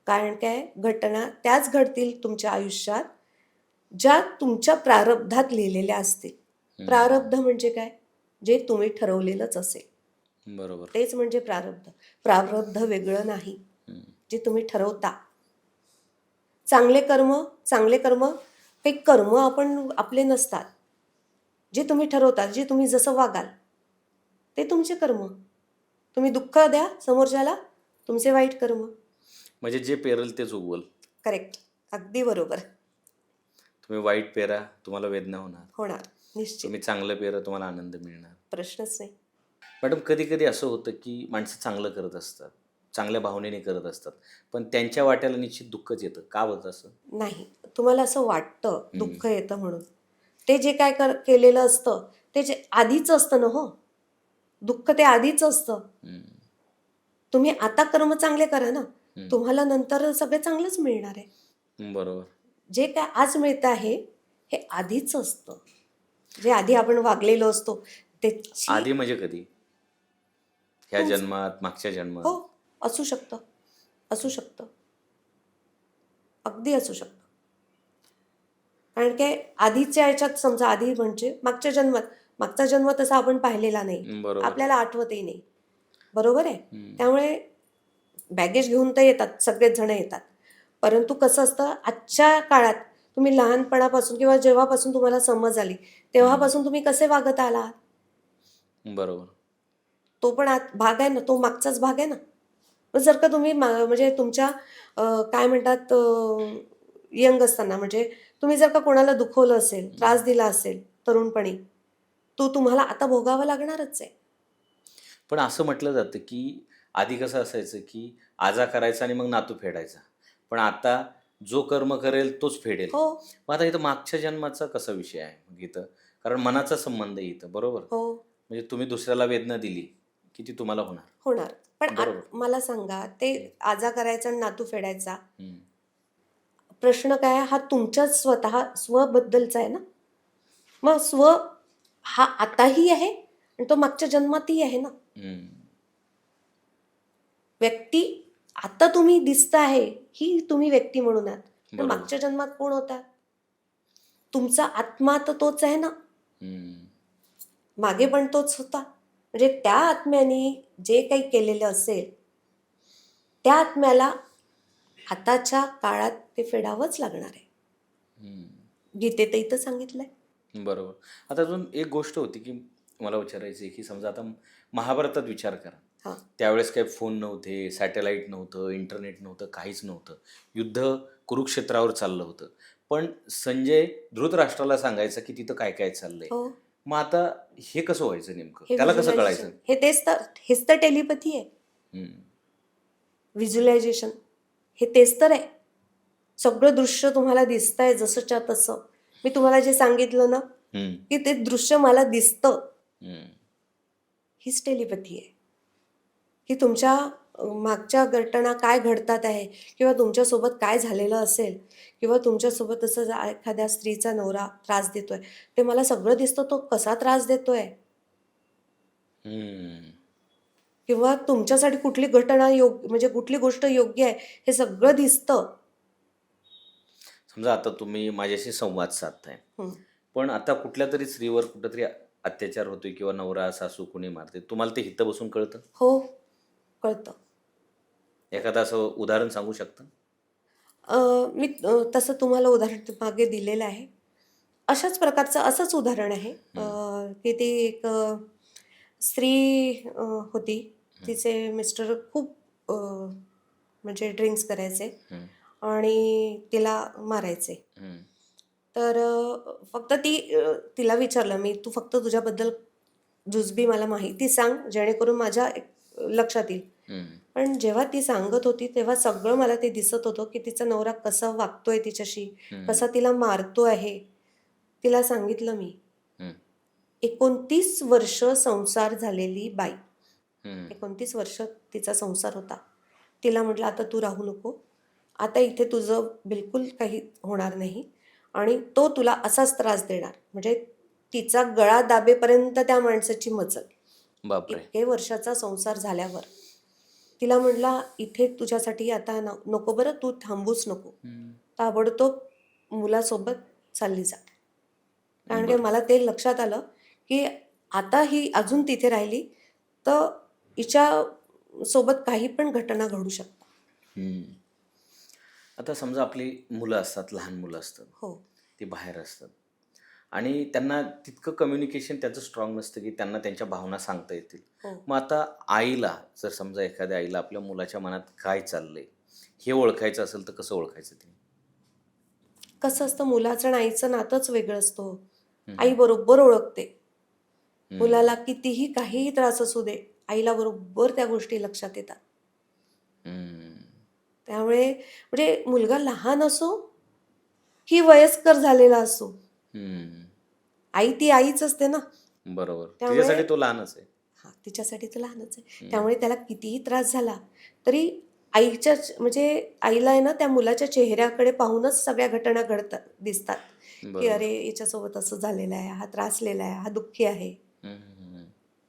कारण काय, घटना त्याच घडतील तुमच्या आयुष्यात ज्या तुमच्या प्रारब्धात लिहिलेल्या असतील. प्रारब्ध म्हणजे काय? जे तुम्ही ठरवलेलंच असेल, बरोबर. तेच म्हणजे प्रारब्ध. प्रारब्ध वेगळं नाही, जे तुम्ही ठरवता. चांगले कर्म काही कर्म आपण आपले नसतात. जे तुम्ही ठरवता, जे तुम्ही जसं वागाल ते तुमचे कर्म. तुम्ही दुःख द्या समोरच्याला, तुमचे वाईट कर्म. म्हणजे जे पेरल तेच उगवल. करेक्ट, अगदी बरोबर. तुम्ही वाईट पेरा, तुम्हाला वेदना होणार. होणार, निश्चित, तुम्ही चांगलं पेरा, तुम्हाला आनंद मिळणार. प्रश्नच नाही. मॅडम, कधी कधी असं होतं की माणसं चांगलं करत असतात, चांगल्या भावनेने करत असतात, पण त्यांच्या वाट्याला निश्चित दुःखच येतं. का होतं असं? नाही, तुम्हाला असं वाटतं दुःख येतं म्हणून. ते जे काय केलेलं असतं ते जे आधीच असतं ना हो. दुःख ते आधीच असतं. तुम्ही आता कर्म चांगले करा ना, तुम्हाला नंतर सगळे चांगलंच मिळणार आहे. बरोबर. जे काय आज मिळतं आहे हे आधीच असतं. जे आधी आपण वागलेलो असतो त्याची. आधी म्हणजे कधी? ह्या तुमचं- जन्मात, मागच्या जन्मात? हो, असू शकतं, असू शकतं, अगदी असू शकतं. कारण काय, आधीच्या ह्याच्यात समजा, आधी म्हणजे मागच्या जन्मात, मागचा जन्म तसा आपण पाहिलेला नाही, बरोबर. आपल्याला आठवतही नाही. बरोबर आहे? त्यामुळे बॅगेज घेऊन तर येतात, सगळेच जण येतात. परंतु कसं असतं, आजच्या काळात तुम्ही लहानपणापासून किंवा जेव्हापासून तुम्हाला समज आली तेव्हापासून तुम्ही कसे वागत आलात, बरोबर. तो पण भाग आहे ना, तो मागचाच भाग आहे ना. मग जर का तुम्ही म्हणजे तुमच्या काय म्हणतात, यंग असताना, म्हणजे तुम्ही जर का कोणाला दुखवलं असेल, त्रास दिला असेल तरुणपणी, तो तुम्हाला आता भोगावा लागणारच आहे. पण असं म्हटलं जातं की आधी कसं असायचं की आजा करायचा आणि मग नातू फेडायचा, पण आता जो कर्म करेल तोच फेडेल. हो मग आता इथं मागच्या जन्माचा कसा विषय आहे मग इथं? कारण मनाचा संबंध आहे इथं, बरोबर? हो म्हणजे तुम्ही दुसऱ्याला वेदना दिली की ती तुम्हाला होणार. होणार. पण बरोबर. मला सांगा, ते आजा करायचा आणि नातू फेडायचा, हम्म. प्रश्न काय आहे? हा तुमच्या स्वबद्दलचा आहे ना. मग स्व हा आताही आहे आणि तो मागच्या जन्मातही आहे ना. व्यक्ती आता तुम्ही दिसता आहे ही तुम्ही व्यक्ती म्हणून आहात, पण बरोबर. मागच्या जन्मात कोण होता? तुमचा आत्मा तर तोच आहे ना. मागे पण तोच होता. म्हणजे त्या आत्म्याने जे काही केलेलं असेल त्या आत्म्याला आताच्या काळात ते फेडावंच लागणार आहे. हम्म. गीतेतही तर सांगितलंय. बरोबर. आता अजून एक गोष्ट होती की मला विचारायची आहे की समजा आता महाभारतात विचार करा. हा त्यावेळेस काही फोन नव्हते, सॅटेलाईट नव्हतं, इंटरनेट नव्हतं, काहीच नव्हतं. युद्ध कुरुक्षेत्रावर चाललं होतं. पण संजय धृतराष्ट्राला सांगायचं की तिथं काय काय चाललंय. हो, मग आता हे कसं व्हायचं नेमकं? हे त्याला कसं व्हिज्युअलायझेशन कळायचं? हेच तर टेलिपॅथी आहे. हम्म. व्हिज्युअलायझेशन हे तेच तर आहे. सगळं दृश्य तुम्हाला दिसतंय जसंच्या तसं. मी तुम्हाला जे सांगितलं ना हम्म. की ते दृश्य मला दिसतं, हम्म. हीच टेलिपॅथी आहे. की तुमच्या मागच्या घटना काय घडतात आहे किंवा तुमच्यासोबत काय झालेलं असेल किंवा तुमच्यासोबत असं एखाद्या स्त्रीचा नवरा त्रास देतोय, ते मला सगळं दिसतं तो कसा त्रास देतोय हम्म. किंवा तुमच्यासाठी कुठली घटना योग्य म्हणजे कुठली गोष्ट योग्य आहे हे सगळं दिसतं. समजा आता तुम्ही माझ्याशी संवाद साधताय, हं. पण आता कुठल्या तरी स्त्रीवर कुठंतरी अत्याचार होतोय किंवा नवरा सासू कोणी मारते, तुम्हाला ते हिथं बसून कळतं? हो, कळतं. एखादं असं उदाहरण सांगू शकता? मी तसं तुम्हाला उदाहरण मागे दिलेलं आहे. अशाच प्रकारचं असंच उदाहरण आहे. की ती एक स्त्री होती. हं. तिचे मिस्टर खूप म्हणजे ड्रिंक्स करायचे हं. आणि तिला मारायचे. हं. तर फक्त तिला विचारलं मी, "तू फक्त तुझ्याबद्दल जुजबी मला माहिती सांग, जेणेकरून माझ्या लक्षात येईल." हं. पण जेव्हा ती सांगत होती, तेव्हा सगळं मला ते दिसत होतं, की तिचा नवरा कसा वागतोय तिच्याशी, हं. कसा तिला मारतो आहे. तिला सांगितलं मी, हं. 29 वर्ष संसार झालेली बाई. हं. 29 वर्ष तिचा संसार होता. तिला म्हटलं, "आता तू राहू नको. आता इथे तुझं बिलकुल काही होणार नाही आणि तो तुला असाच त्रास देणार." म्हणजे तिचा गळा दाबेपर्यंत त्या माणसाची मजल. बापरे! इतके वर्षाचा संसार झाल्यावर. तिला म्हटला, "इथे तुझ्यासाठी आता नको बरं, तू थांबूच नको. हं. ताबडतोब मुलासोबत चालली जा." कारण की बरं. मला ते लक्षात आलं, की आता ही अजून तिथे राहिली, तर हिच्या सोबत काही पण घटना घडू शकतात. हं. आता समजा आपली मुलं असतात, लहान मुलं असतात. हो, ती बाहेर असतात आणि त्यांना तितकं कम्युनिकेशन त्याचं स्ट्रॉंग नसतं की त्यांना त्यांच्या भावना सांगता येतील. हो. मग आता आईला जर समजा एखाद्या आईला आपल्या मुलाच्या मनात काय चाललंय हे ओळखायचं असेल तर कसं ओळखायचं ते? कसं असतं मुलाचं आणि आईचं नातंच वेगळं असतं. आई हं. बरोबर ओळखते. हं. मुलाला कितीही काहीही त्रास असू दे, आईला बरोबर त्या गोष्टी लक्षात येतात. हं. त्यामुळे म्हणजे मुलगा लहान असो की वयस्कर झालेला असो, हं. आई ती आईच असते ना. बरोबर. त्यामुळे तिच्यासाठी तो लहानच आहे. हां, तिच्यासाठी तर लहानच आहे. हं. त्यामुळे त्याला कितीही त्रास झाला, तरी म्हणजे आईला आहे ना त्या मुलाच्या चेहऱ्याकडे पाहूनच सगळ्या घटना घडतात दिसतात, की बरोबर. अरे याच्यासोबत असं झालेलं आहे, हा त्रासलेला आहे, हा दुःखी आहे. हं. हं. हं.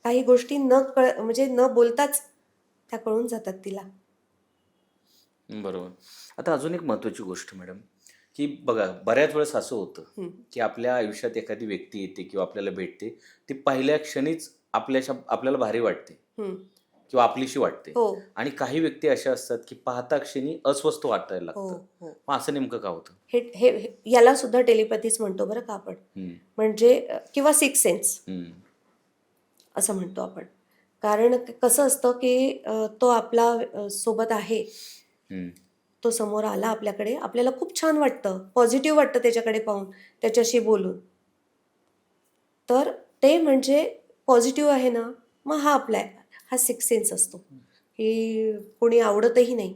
काही गोष्टी म्हणजे न बोलताच त्या कळून जातात तिला. बरोबर. आता अजून एक महत्त्वाची गोष्ट मॅडम, की बघा बऱ्याच वेळेस असं होतं, हं, की आपल्या आयुष्यात एखादी व्यक्ती येते किंवा आपल्याला भेटते, ती पहिल्या क्षणीच आपल्याला भारी वाटते हं. किंवा आपलीशी वाटते हो, आणि काही व्यक्ती अशा असतात, की पाहता क्षणी अस्वस्थ वाटायला हो, लागतं. हो. मग असं नेमकं का होतं? याला सुद्धा टेलिपॅथीच म्हणतो बरं का आपण. हं. म्हणजे किंवा सिक्स सेन्स हं. असं म्हणतो आपण. कारण कसं असतं, की तो आपला सोबत आहे. हं. तो समोर आला आपल्याकडे, आपल्याला खूप छान वाटतं, पॉझिटिव्ह वाटतं त्याच्याकडे पाहून, त्याच्याशी बोलून. तर ते म्हणजे पॉझिटिव्ह आहे ना, मग हा आपला आहे. हा सिक्स सेन्स असतो, की कोणी आवडतही नाही.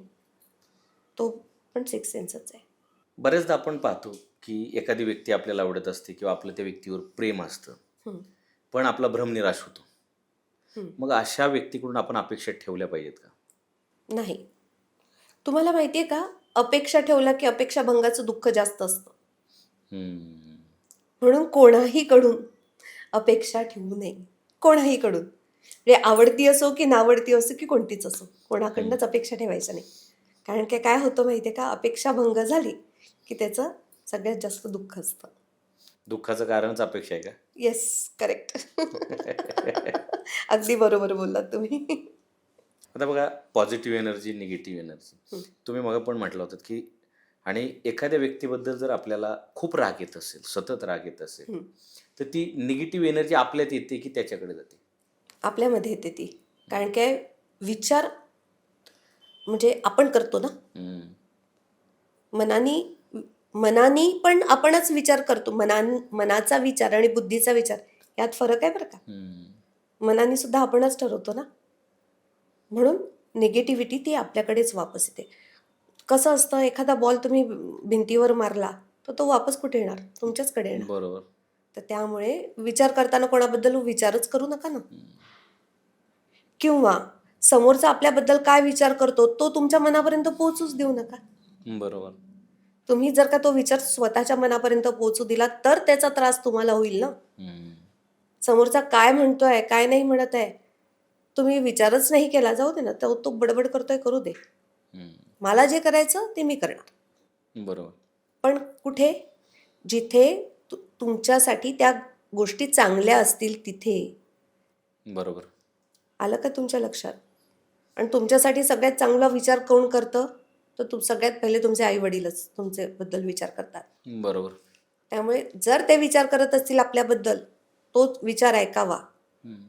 तो पण सिक्स सेन्सच आहे. बऱ्याचदा आपण पाहतो, की एखादी व्यक्ती आपल्याला आवडत असते किंवा आपलं त्या व्यक्तीवर प्रेम असतं, हं, पण आपला भ्रम निराश होतो. हं. मग अशा व्यक्तीकडून आपण अपेक्षा ठेवल्या पाहिजेत का? नाही. तुम्हाला माहिती आहे का, अपेक्षा ठेवला की अपेक्षाभंगाचं दुःख जास्त असतं. हं. म्हणून कोणाहीकडून अपेक्षा ठेवू नये. कोणाहीकडून. म्हणजे आवडती असो की नावडती असो की कोणतीच असो. हं. कोणाकडनंच अपेक्षा ठेवायच्या नाही. कारण की काय होतं माहिती आहे का, अपेक्षाभंग झाली की त्याचं सगळ्यात जास्त दुःख असतं. दुःखाचं कारणच अपेक्षा आहे का? Yes, correct. अगदी बरोबर बोललात तुम्ही. आता बघा पॉझिटिव्ह एनर्जी, निगेटिव्ह एनर्जी. हं. तुम्ही मग पण म्हटलं होतं की आणि एखाद्या व्यक्तीबद्दल जर आपल्याला खूप राग येत असेल, सतत राग येत असेल, हं. तर ती निगेटिव्ह एनर्जी आपल्यात येते की त्याच्याकडे जाते? आपल्यामध्ये येते ती. कारण काय, विचार म्हणजे आपण करतो ना. हं, मनानी मनानी पण आपणच विचार करतो. मनाचा विचार आणि बुद्धीचा विचार यात फरक आहे बरं का. हं. मनाने सुद्धा आपणच ठरवतो ना. म्हणून निगेटिव्हिटी ती आपल्याकडेच वापस येते. कसं असतं, एखादा बॉल तुम्ही भिंतीवर मारला तर तो वापस कुठे येणार? तुमच्याचकडे येणार. बरोबर. तर त्यामुळे विचार करताना कोणाबद्दल विचारच करू नका ना. किंवा समोरचा आपल्याबद्दल काय विचार करतो तो तुमच्या मनापर्यंत पोहोचूच देऊ नका. बरोबर. तुम्ही जर का तो विचार स्वतःच्या मनापर्यंत पोहोचू दिला तर त्याचा त्रास तुम्हाला होईल ना. हं, समोरचा काय म्हणतोय, काय नाही म्हणत आहे, तुम्ही विचारच नाही केला, जाऊ दे ना, तो बडबड करतोय करू दे. हं. मला जे करायचं ते मी करणार. बरोबर. पण कुठे? जिथे तुमच्यासाठी त्या गोष्टी चांगल्या असतील तिथे. बरोबर. आलं का तुमच्या लक्षात? आणि तुमच्यासाठी सगळ्यात चांगला विचार कोण करतं? तर सगळ्यात पहिले तुमचे आई-वडीलच तुमच्याबद्दल विचार करतात. बरोबर. त्यामुळे जर ते विचार करत असतील आपल्याबद्दल, तोच विचार ऐकावा. हं.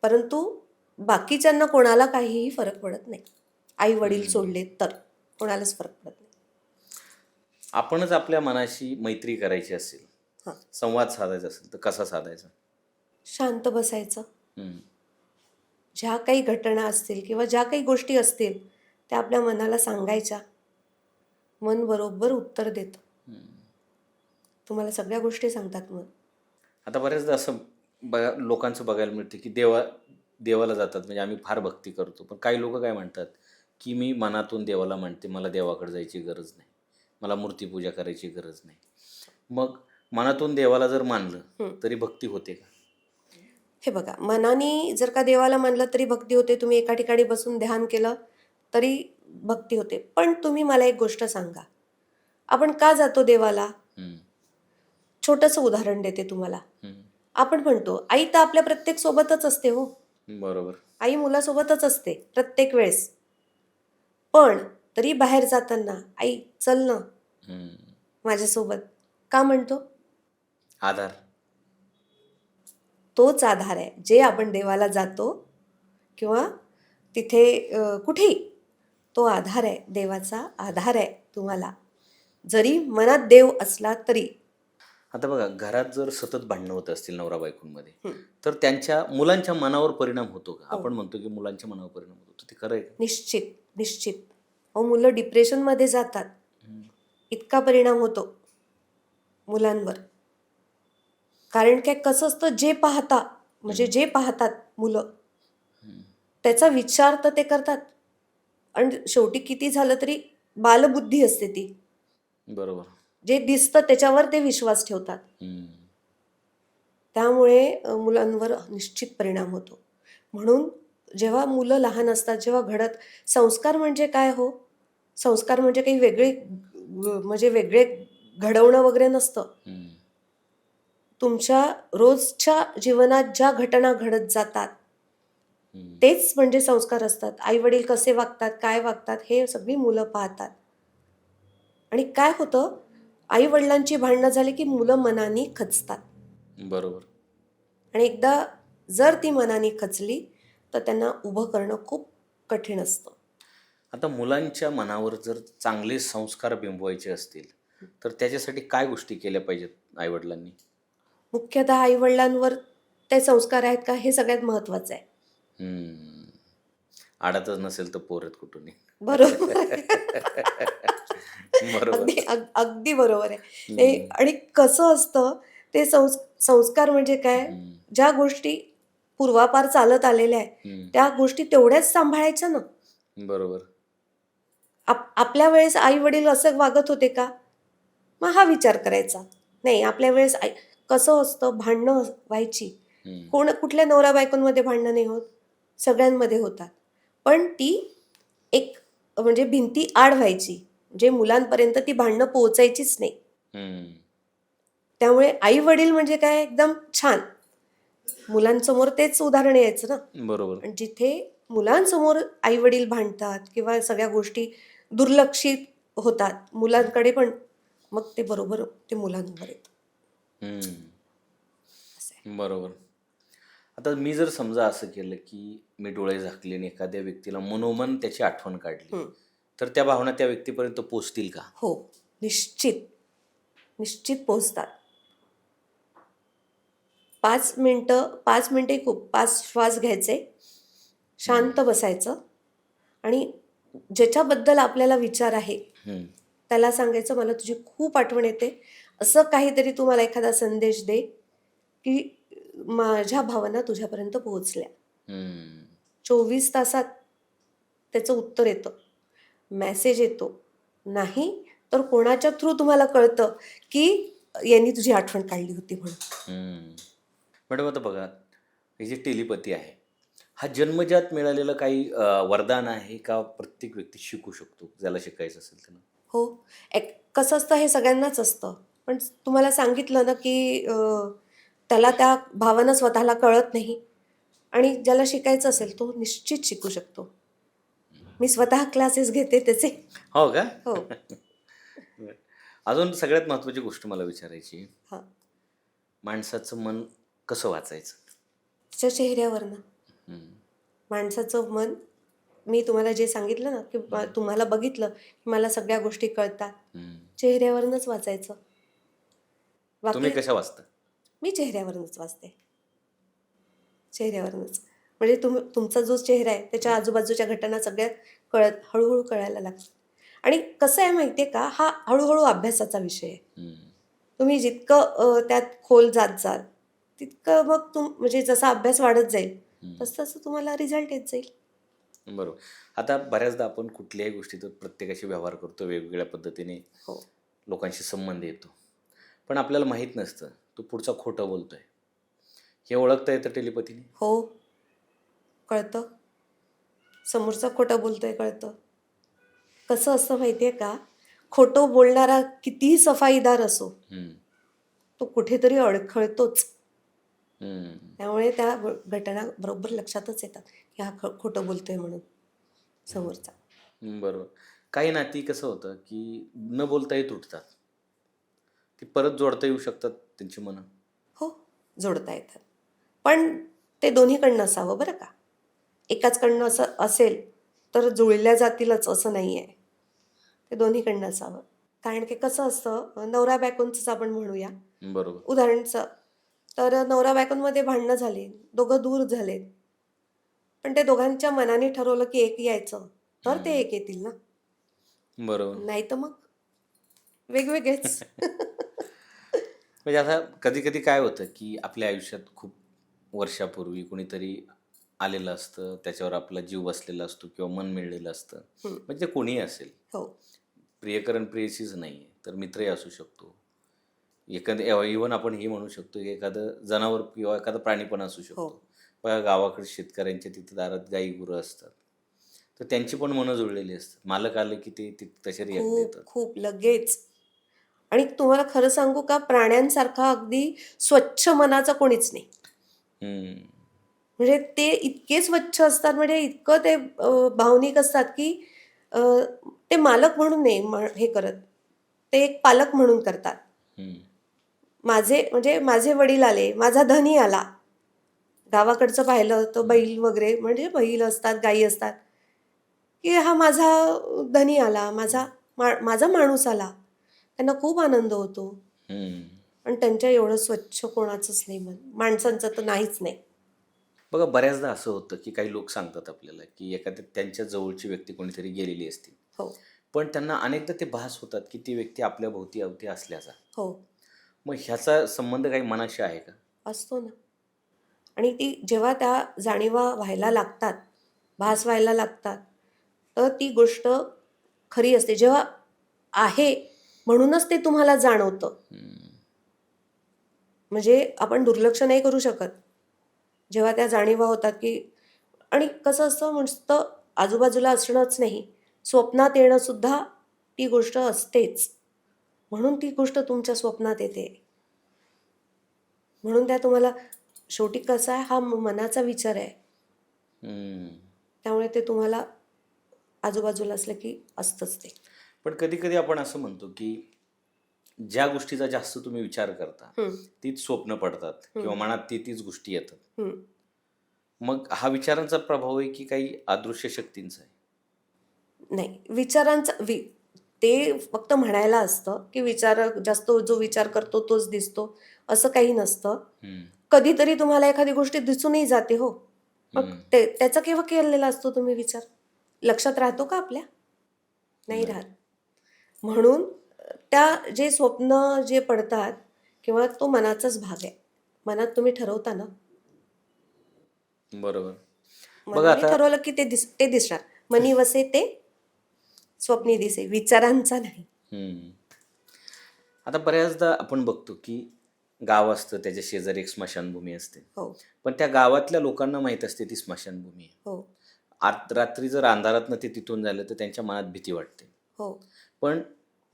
परंतु बाकीच्यांना कोणाला काहीही फरक पडत नाही. आई-वडील सोडले तर कोणालाच फरक पडत नाही. आपणच आपल्या मनाशी मैत्री करायची असेल, हां. संवाद साधायचा असेल तर कसा साधायचा? शांत बसायचं. हं, ज्या काही घटना असतील किंवा ज्या काही गोष्टी असतील त्या आपल्या मनाला सांगायच्या. मन बरोबर उत्तर देतं. हं. तुम्हाला सगळ्या गोष्टी सांगतात मन. आता बऱ्याचदा असं लोकांचं बघायला मिळतं की देवाला जातात म्हणजे आम्ही फार भक्ती करतो. पण काही लोकं काय म्हणतात, की मी मनातून देवाला म्हणते, मला देवाकडे जायची गरज नाही. मला मूर्तीपूजा करायची गरज नाही. मग मनातून देवाला जर मानलं तरी भक्ती होते का? हे बघा, मनाने जर का देवाला मानलं तरी भक्ती होते. तुम्ही एका ठिकाणी बसून ध्यान केलं तरी भक्ती होते. पण तुम्ही मला एक गोष्ट सांगा, आपण का जातो देवाला? हं, छोटंसं उदाहरण देते तुम्हाला. हं. आपण म्हणतो आई तर आपल्या प्रत्येक सोबतच असते हो. बरोबर. आई मुलासोबतच असते प्रत्येक वेळेस. पण तरी बाहेर जाताना आई चल ना हं. माझ्यासोबत, का म्हणतो? आधार. तोच आधार आहे. जे आपण देवाला जातो किंवा तिथे कुठेही, तो आधार आहे. देवाचा आधार आहे तुम्हाला. जरी मनात देव असला तरी. आता बघा घरात जर सतत भांडणं होत असतील नवरा बायकोंमध्ये, हं. तर त्यांच्या मुलांच्या मनावर परिणाम होतो का? हो. आपण म्हणतो की मुलांच्या मनावर परिणाम होतो. ते खरं आहे का? निश्चित, निश्चित. अहो, मुलं डिप्रेशनमध्ये जातात. हं, इतका परिणाम होतो मुलांवर. कारण काय, कसं असतं, जे पाहतात मुलं, हं. त्याचा विचार तर ते करतात. आणि शेवटी किती झालं तरी बालबुद्धी असते ती. बरोबर. जे दिसतं त्याच्यावर ते विश्वास ठेवतात. हं, त्यामुळे मुलांवर निश्चित परिणाम होतो. म्हणून जेव्हा मुलं लहान असतात, जेव्हा संस्कार म्हणजे काय हो? संस्कार म्हणजे काही म्हणजे वेगळे घडवणं वगैरे नसतं. हं, तुमच्या रोजच्या जीवनात ज्या घटना घडत जातात हं. तेच म्हणजे संस्कार असतात. आई-वडील कसे वागतात, काय वागतात, हे सगळी मुलं पाहतात. आणि काय होतं, आई-वडिलांची भांडणं झाली की मुलं मनाने खचतात. बरोबर. आणि एकदा जर ती मनाने खचली तर त्यांना उभं करणं खूप कठीण असतं. आता मुलांच्या मनावर जर चांगले संस्कार बिंबवायचे असतील, तर त्याच्यासाठी काय गोष्टी केल्या पाहिजेत आई-वडिलांनी? मुख्यतः आई-वडिलांवर ते संस्कार आहेत का, हे सगळ्यात महत्त्वाचं आहे. हं. आडातच नसेल तर पोरत कुठून बरोबर. बरोबर. अगदी बरोबर आहे. हं, आणि कसं असतं, ते संस्कार म्हणजे काय, हं, ज्या गोष्टी पूर्वापार चालत आलेल्या आहेत, हं. त्या गोष्टी तेवढ्याच सांभाळायच्या ना. बरोबर. आपल्या वेळेस आई-वडील असं वागत होते का? मग हा विचार करायचा. नाही, आपल्या वेळेस कसं असतं, भांडणं व्हायची. हं, कुठल्या नवरा-बायकोंमध्ये भांडणं नाही होत? सगळ्यांमध्ये होतात. पण ती एक म्हणजे भिंती आड व्हायची. म्हणजे मुलांपर्यंत ती भांडणं पोहोचायचीच नाही. हं. त्यामुळे आई-वडील म्हणजे काय, एकदम छान. मुलांसमोर तेच उदाहरण यायचं ना. बरोबर. आणि जिथे मुलांसमोर आई वडील भांडतात किंवा सगळ्या गोष्टी दुर्लक्षित होतात मुलांकडे पण, मग ते बरोबर ते मुलांवर येतं. हम्म. असं आहे. बरोबर. आता मी जर समजा असं केलं की मी डोळे झाकले आणि एखाद्या व्यक्तीला मनोमन त्याची आठवण काढली, हम्म. तर त्या भावना त्या व्यक्तीपर्यंत पोहोचतील का? हो, निश्चित निश्चित पोचतात. 5 मिनिटे खूप 5 श्वास घ्यायचे, शांत बसायचं आणि ज्याच्याबद्दल आपल्याला विचार आहे हम्म. त्याला सांगायचं, मला तुझी खूप आठवण येते. असं काहीतरी तू मला एखादा संदेश दे की माझ्या भावना तुझ्यापर्यंत पोहोचल्या. हम्म. 24 तासात त्याचं उत्तर येतं, मेसेज येतो. नाही तर कोणाच्या थ्रू तुम्हाला कळतं की यांनी तुझी आठवण काढली होती म्हणून. हम्म. मॅडम आता बघा, ही जी टेलिपॅथी आहे, हा जन्मजात मिळालेलं काही वरदान आहे का प्रत्येक व्यक्ती शिकू शकतो ज्याला शिकायचं असेल त्याला? हो, कसं असतं हे सगळ्यांनाच असतं. पण तुम्हाला सांगितलं ना की त्याला त्या भावना स्वतःला कळत नाही आणि ज्याला शिकायचं असेल तो निश्चित शिकू शकतो. मी स्वतः क्लासेस घेते त्याचे. हो का? हो. बरं. अजून सगळ्यात महत्त्वाची गोष्ट मला विचारायची आहे, हां, माणसाचं मन कसं वाचायचं? त्याच्या चेहऱ्यावरनं. हम्म. माणसाचं मन, मी तुम्हाला जे सांगितलं ना की तुम्हाला बघितलं की मला सगळ्या गोष्टी कळतात, हम्म. चेहऱ्यावरूनच वाचायचं. तुम्ही बाकी कशा वाचता? मी चेहऱ्यावरूनच वाचते. चेहऱ्यावरूनच. म्हणजे तुमचा जो चेहरा आहे त्याच्या आजूबाजूच्या घटना सगळ्या हळूहळू कळायला लागतात. आणि कसं आहे माहिती आहे का, हा हळूहळू अभ्यासाचा विषय आहे. हम्म. तुम्ही जितकं त्यात खोल जात जाल तितकं मग म्हणजे जसा अभ्यास वाढत जाईल हम्म. तसं तसं तुम्हाला रिझल्ट येत जाईल. बरोबर. आता बऱ्याचदा आपण कुठल्याही गोष्टीत प्रत्येकाशी व्यवहार करतो, वेगवेगळ्या पद्धतीने हो, लोकांशी संबंध येतो, पण आपल्याला माहीत नसतं तो पुढचा खोटं बोलतोय. हे ओळखता येतं टेलिपॅथीने? हो, कळतं. समोरचा खोटं बोलतोय कळतं. कसं असतं माहिती आहे का, खोटं बोलणारा कितीही सफाईदार असो हम्म. तो कुठेतरी अडखळतोच. हम्म. त्यामुळे त्या घटना बरोबर लक्षातच येतात की हा खोटं बोलतोय म्हणून समोरचा. बरोबर. काही नाती कसं होतं की न बोलताही तुटतात, ती परत जोडता येऊ शकतात त्यांची मनं. हो, जोडता येतात. पण ते दोन्हीकडनं असावं बरं का. एकाचकडनं असं असेल तर जुळल्या जातीलच असं नाही आहे. ते दोन्हीकडनं असावं. कारण की कसं असतं, नवरा बायकोंचंच आपण म्हणूया बरोबर. उदाहरणचं. तर नवरा बायकोंमध्ये भांडणं झाली, दोघं दूर झालेत. पण ते दोघांच्या मनाने ठरवलं की एक यायचं, तर ते एक येतील ना. बरोबर. नाही तर मग वेगवेगळेच. म्हणजे आता कधी कधी काय होतं की आपल्या आयुष्यात खूप वर्षापूर्वी कोणीतरी आलेलं असतं, त्याच्यावर आपला जीव बसलेला असतो किंवा मन मिळलेलं असतं. हं, म्हणजे ते कोणीही असेल, हो, प्रियकरण प्रेयसीच नाही आहे तर मित्रही असू शकतो, एखादं इव्हन आपण हे म्हणू शकतो की एखादं जनावर किंवा एखादा प्राणी पण असू हो. शकतो. बघा गावाकडे शेतकऱ्यांच्या तिथे दारात गाई गुरं असतात, तर त्यांची पण मनं जुळलेली असतात. मालक आले की ते तसे रिॲक्ट खूप देतात. खूप लगेच. आणि तुम्हाला खरं सांगू का, प्राण्यांसारखा अगदी स्वच्छ मनाचा कोणीच नाही. हम्म. म्हणजे ते इतके स्वच्छ असतात, म्हणजे इतकं ते भावनिक असतात की अ, ते मालक म्हणून नाही हे करत, ते एक पालक म्हणून करतात. हम्म. म्हणजे माझे वडील आले, माझा धनी आला. गावाकडचं पाहिलं तर बैल वगैरे, म्हणजे बैल असतात, गायी असतात, की हा माझा धनी आला, माझा माणूस आला. त्यांना खूप आनंद होतो. हम्म. पण त्यांच्या एवढं स्वच्छ कोणाचंच नाही मन. माणसांचं तर नाहीच नाही. बघा, बऱ्याचदा असं होतं की काही लोक सांगतात आपल्याला की एखाद्या त्यांच्या जवळची व्यक्ती कोणीतरी गेलेली असते, हो, पण त्यांना अनेकदा ते भास होतात की ती व्यक्ती आपल्या भोवती अवती असल्याचा. हो, मग ह्याचा संबंध काही मनाशी आहे का? असतो ना. आणि ती जेव्हा त्या जाणीवा व्हायला लागतात, भास व्हायला लागतात, तर ती गोष्ट खरी असते. जेव्हा आहे म्हणूनच ते तुम्हाला जाणवतं. हम्म. म्हणजे आपण दुर्लक्ष नाही करू शकत. जेव्हा त्या जाणीवा होतात की, आणि कसं असतं, नुसतं आजूबाजूला असणंच नाही, स्वप्नात येणं सुद्धा ती गोष्ट असतेच. म्हणून ती गोष्ट तुमच्या स्वप्नात येते. म्हणून त्या तुम्हाला शेवटी कसा आहे, हा मनाचा विचार आहे. हम्म. त्यामुळे ते तुम्हाला आजूबाजूला असलं की असतंच ते. पण कधी कधी आपण असं म्हणतो की ज्या गोष्टीचा जास्त तुम्ही विचार करता हं, तीच स्वप्न पडतात हं, किंवा मनात तीच गोष्टी येतात. हं. मग हा विचारांचा प्रभाव आहे की काही अदृश्य शक्तींचा आहे? नाही, ते फक्त म्हणायला असतं की जास्त जो विचार करतो तोच दिसतो, असं काही नसतं. हम्म. कधीतरी तुम्हाला एखादी गोष्ट दिसूनही जाते हो. मग हम्म. त्याचा केव्हा केलेला असतो तुम्ही विचार? लक्षात राहतो का आपल्या? नाही नाही. राहत. म्हणून जे स्वप्न जे पडतात किंवा तो मनाचाच भाग आहे. मनात तुम्ही ठरवता ना, बरोबर. बघा मनाने आता. ठरवलं की ते दिसणार. मनी वसे ते स्वप्नी दिसे, विचारांचा नाही. हम्म. आता बऱ्याचदा आपण बघतो की गाव असतं, त्याच्या शेजारी एक स्मशानभूमी असते. हो, पण त्या गावातल्या लोकांना माहीत असते ती स्मशानभूमी आहे. हो, आत रात्री जर अंधारातनं ते तिथून झालं तर त्यांच्या मनात भीती वाटते. हो. पण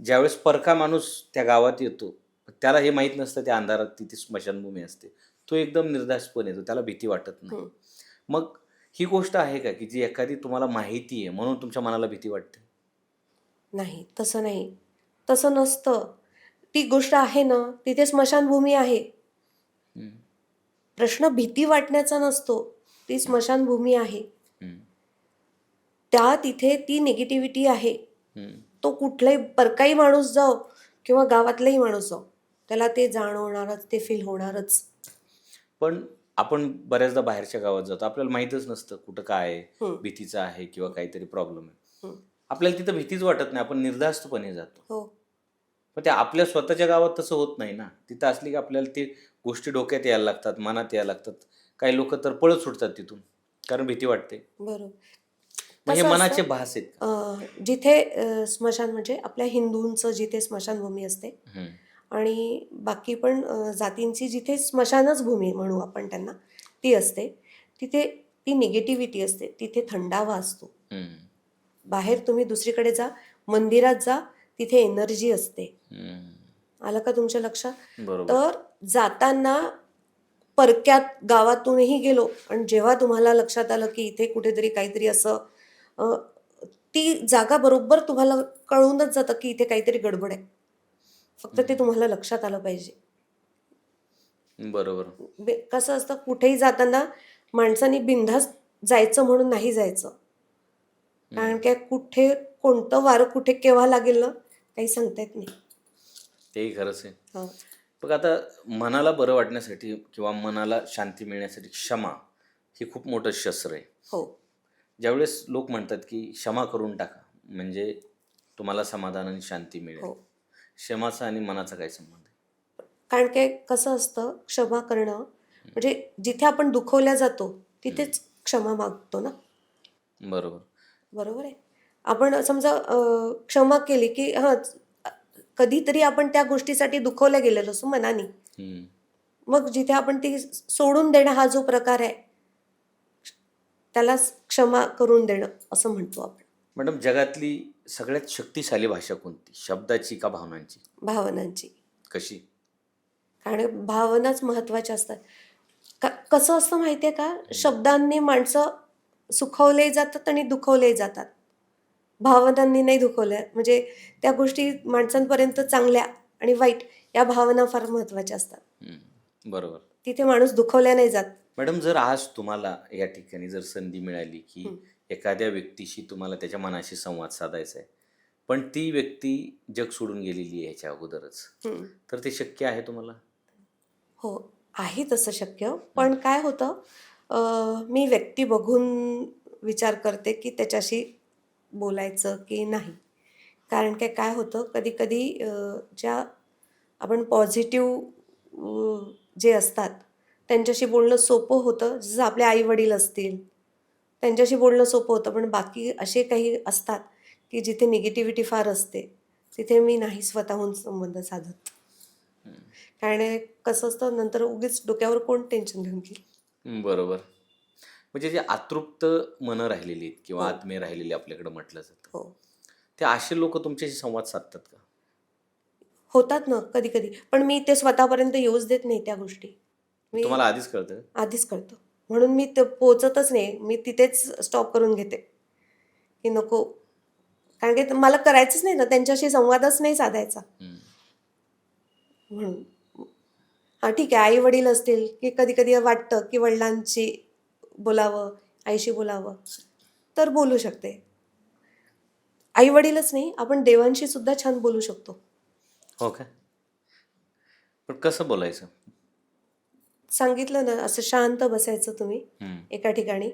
ज्यावेळेस परका माणूस त्या गावात येतो, त्याला हे माहीत नसतं त्या अंधारात तिथे स्मशानभूमी असते. तो एकदम निर्धास्तपणे येतो, त्याला भीती वाटत नाही. हं. मग ही गोष्ट आहे का की जी एखादी तुम्हाला माहिती आहे म्हणून तुमच्या मनाला भीती वाटते? नाही, तसं नाही. तसं नसतं. ती गोष्ट आहे ना, तिथे स्मशानभूमी आहे. हम्म. प्रश्न भीती वाटण्याचा नसतो. ती स्मशानभूमी आहे. हम्म. तिथे ती निगेटिव्हिटी आहे. हम्म. तो कुठलाही परकाही माणूस जाओ किंवा गावातलाही माणूस जाओ, त्याला ते जाणवणारच, ते फील होणारच. पण आपण बऱ्याचदा बाहेरच्या गावात जातो, आपल्याला माहीतच नसतं कुठं काय आहे, हं, भीतीचं आहे किंवा काहीतरी प्रॉब्लेम आहे. हं. आपल्याला तिथं भीतीच वाटत नाही, आपण निर्धास्तपणे जातो. हो, पण ते आपल्या स्वतःच्या गावात तसं होत नाही ना. तिथं असली की आपल्याला ते गोष्टी डोक्यात यायला लागतात, मनात यायला लागतात. काही लोक तर पळत सुटतात तिथून, कारण भीती वाटते. बरोबर. मग हे कसं मनाचे असतं, भास आहेत का? जिथे स्मशान म्हणजे आपल्या हिंदूंचं जिथे स्मशानभूमी असते हम्म. आणि बाकी पण जातींची जिथे स्मशानच भूमी म्हणू आपण त्यांना, ती असते. तिथे ती निगेटिव्हिटी असते. तिथे थंडावा असतो. हम्म. बाहेर तुम्ही दुसरीकडे जा, मंदिरात जा, तिथे एनर्जी असते. हम्म. आलं का तुमच्या लक्षात? बरोबर. तर जाताना परक्यात गावातूनही गेलो आणि जेव्हा तुम्हाला लक्षात आलं की इथे कुठेतरी काहीतरी असं, अ, ती जागा बरोबर तुम्हाला कळूनच जातं की इथे काहीतरी गडबड आहे. फक्त ते तुम्हाला लक्षात आलं पाहिजे. बरोबर. कसं असतं, कुठेही जाताना माणसाने बिनधास्त जायचं म्हणून नाही जायचं. कारण हम्म. काय कुठे कोणतं वारं कुठे केव्हा लागेल ना, काही सांगता येत नाही. तेही खरंच आहे. हां. बघ आता, मनाला बरं वाटण्यासाठी किंवा मनाला शांती मिळण्यासाठी क्षमा हे खूप मोठं शस्त्र आहे. हो. ज्यावेळेस लोक म्हणतात की क्षमा करून टाका म्हणजे तुम्हाला समाधान आणि शांती मिळेल, हो. क्षमाचा आणि मनाचा काय संबंध आहे? कारण काय कसं असतं, क्षमा करणं म्हणजे जिथे आपण दुखवल्या जातो तिथेच क्षमा मागतो ना. बरोबर. बरोबर आहे. आपण समजा क्षमा केली की कधीतरी आपण त्या गोष्टीसाठी दुखवल्या गेलेलो असतो मनाने. हम्म. मग जिथे आपण ती सोडून देणं हा जो प्रकार आहे, त्याला क्षमा करून देणं असं म्हणतो आपण. मॅडम, जगातली सगळ्यात शक्तिशाली भाषा कोणती, शब्दाची का भावनांची? भावनांची. कशी? कारण भावनाच महत्त्वाच्या असतात. कसं असतं माहिती आहे का? शब्दांनी माणसं सुखवले जातात आणि दुखवले जातात. भावनांनी नाही दुखवल्या म्हणजे त्या गोष्टी माणसांपर्यंत चांगल्या आणि वाईट या भावना फार महत्त्वाच्या असतात. बरोबर. तिथे माणूस दुखवल्या नाही जात. मॅडम, जर आज तुम्हाला या ठिकाणी जर संधी मिळाली की हं. एखाद्या व्यक्तीशी तुम्हाला त्याच्या मनाशी संवाद साधायचा आहे, पण ती व्यक्ती जग सोडून गेलेली आहे ह्याच्या अगोदरच, हं. तर ते शक्य आहे तुम्हाला? हो, आहे तसं शक्य. पण काय होतं, मी व्यक्ती बघून विचार करते की त्याच्याशी बोलायचं की नाही. कारण काय होतं, कधी-कधी ज्या आपण पॉझिटिव्ह जे असतात, त्यांच्याशी बोलणं सोपं होतं. जसं आपले आई-वडील असतील, त्यांच्याशी बोलणं सोपं होतं. पण बाकी असे काही असतात, की जिथे निगेटिव्हिटी फार असते, तिथे मी नाही स्वतःहून संबंध साधत. कारण हे कसं असतं, नंतर उगीच डोक्यावर कोण टेन्शन घेऊन घेईल. बरोबर. म्हणजे जे अतृप्त मनं राहिलेली आहेत किंवा हो, आत्मे राहिलेली आपल्याकडे म्हटलं जातं, हो. ते असे लोक तुमच्याशी संवाद साधतात का? होतात ना कधी-कधी. पण मी ते स्वतःपर्यंत येऊच देत नाही त्या गोष्टी. मी तुम्हाला आधीच कळतं? आधीच कळतं. म्हणून मी ते पोहोचतच नाही. मी तिथेच स्टॉप करून घेते, की नको. कारण की मला करायचंच नाही ना, त्यांच्याशी संवादच नाही साधायचा. हं. म्हणून हां, ठीक आहे. आई-वडील असतील, की कधी-कधी वाटतं, की वडिलांशी बोलावं, आईशी बोलावं, तर बोलू शकते. आई-वडीलच नाही, आपण देवांशी सुद्धा छान बोलू शकतो. हो का? पण कसं बोलायचं? सांगितलं ना, असं शांत बसायचं तुम्ही हं. एका ठिकाणी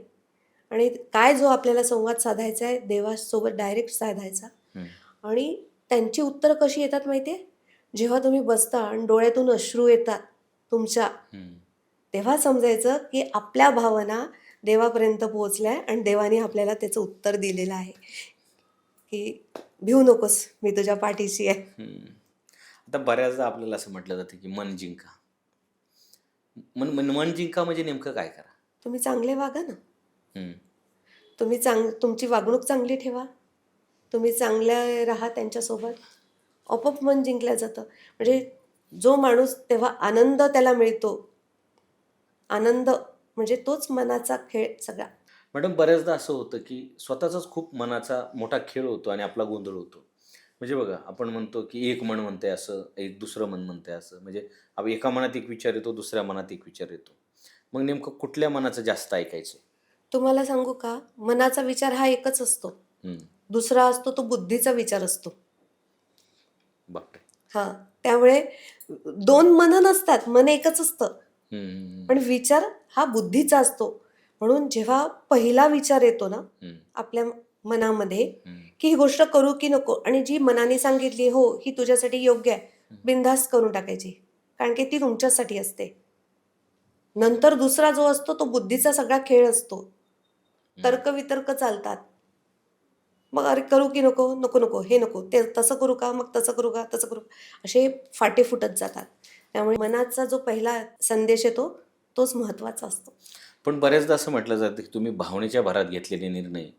आणि काय जो आपल्याला संवाद साधायचा आहे, देवासोबत डायरेक्ट साधायचा. हं. आणि त्यांची उत्तरं कशी येतात माहिती आहे? जेव्हा तुम्ही बसता आणि डोळ्यातून अश्रू येतात तुमच्या, हं. तेव्हा समजायचं की आपल्या भावना देवापर्यंत पोहोचल्या आणि देवाने आपल्याला त्याचं उत्तर दिलेलं आहे, की भिवू नकोस, मी तुझ्या पाठीशी आहे. हं. आता बऱ्याचदा आपल्याला असं म्हटलं जातं, की मन जिंका. मन जिंका म्हणजे नेमकं काय करा? तुम्ही चांगले वागा ना. हं. तुम्ही तुमची वागणूक चांगली ठेवा. तुम्ही चांगले राहा त्यांच्यासोबत. आपोआप मन जिंकलं जातं. म्हणजे जो माणूस तेव्हा आनंद त्याला मिळतो. आनंद म्हणजे तोच मनाचा खेळ सगळा. मॅडम बऱ्याचदा असं होतं, की स्वतःचाच खूप मनाचा मोठा खेळ होतो आणि आपला गोंधळ होतो. म्हणजे बघा, आपण म्हणतो, की एक मन म्हणतंय असं, एक दुसरं मन म्हणतंय असं. म्हणजे एका मनात एक विचार येतो, दुसऱ्या मनात एक विचार येतो. मग नेमकं कुठल्या मनाचं जास्त ऐकायचं? तुम्हाला सांगू का? मनाचा विचार हा एकच असतो. हं. दुसरा असतो तो बुद्धीचा विचार असतो. बापरे! हां. त्यामुळे 2 मनं नसतात. मन एकच असतं. हं, हं, हं. पण विचार हा बुद्धीचा असतो. म्हणून जेव्हा पहिला विचार येतो ना हं, आपल्या मनामध्ये, हं, की ही गोष्ट करू की नको? आणि जी मनाने सांगितली, "हो, ही तुझ्यासाठी योग्य आहे." हं, बिनधास्त करून टाकायची. कारण की ती तुमच्यासाठी असते. नंतर दुसरा जो असतो तो बुद्धीचा सगळा खेळ असतो. हं. तर्क-वितर्क चालतात. मग अरे करू की नको? नको, नको. हे नको. ते तसं करू का? मग तसं करू का? तसं करू का? असे फाटे फुटत जातात. त्यामुळे मनाचा जो पहिला संदेश येतो तोच महत्त्वाचा असतो. पण बऱ्याचदा असं म्हटलं जातं, की तुम्ही भावनेच्या भरात घेतलेले निर्णय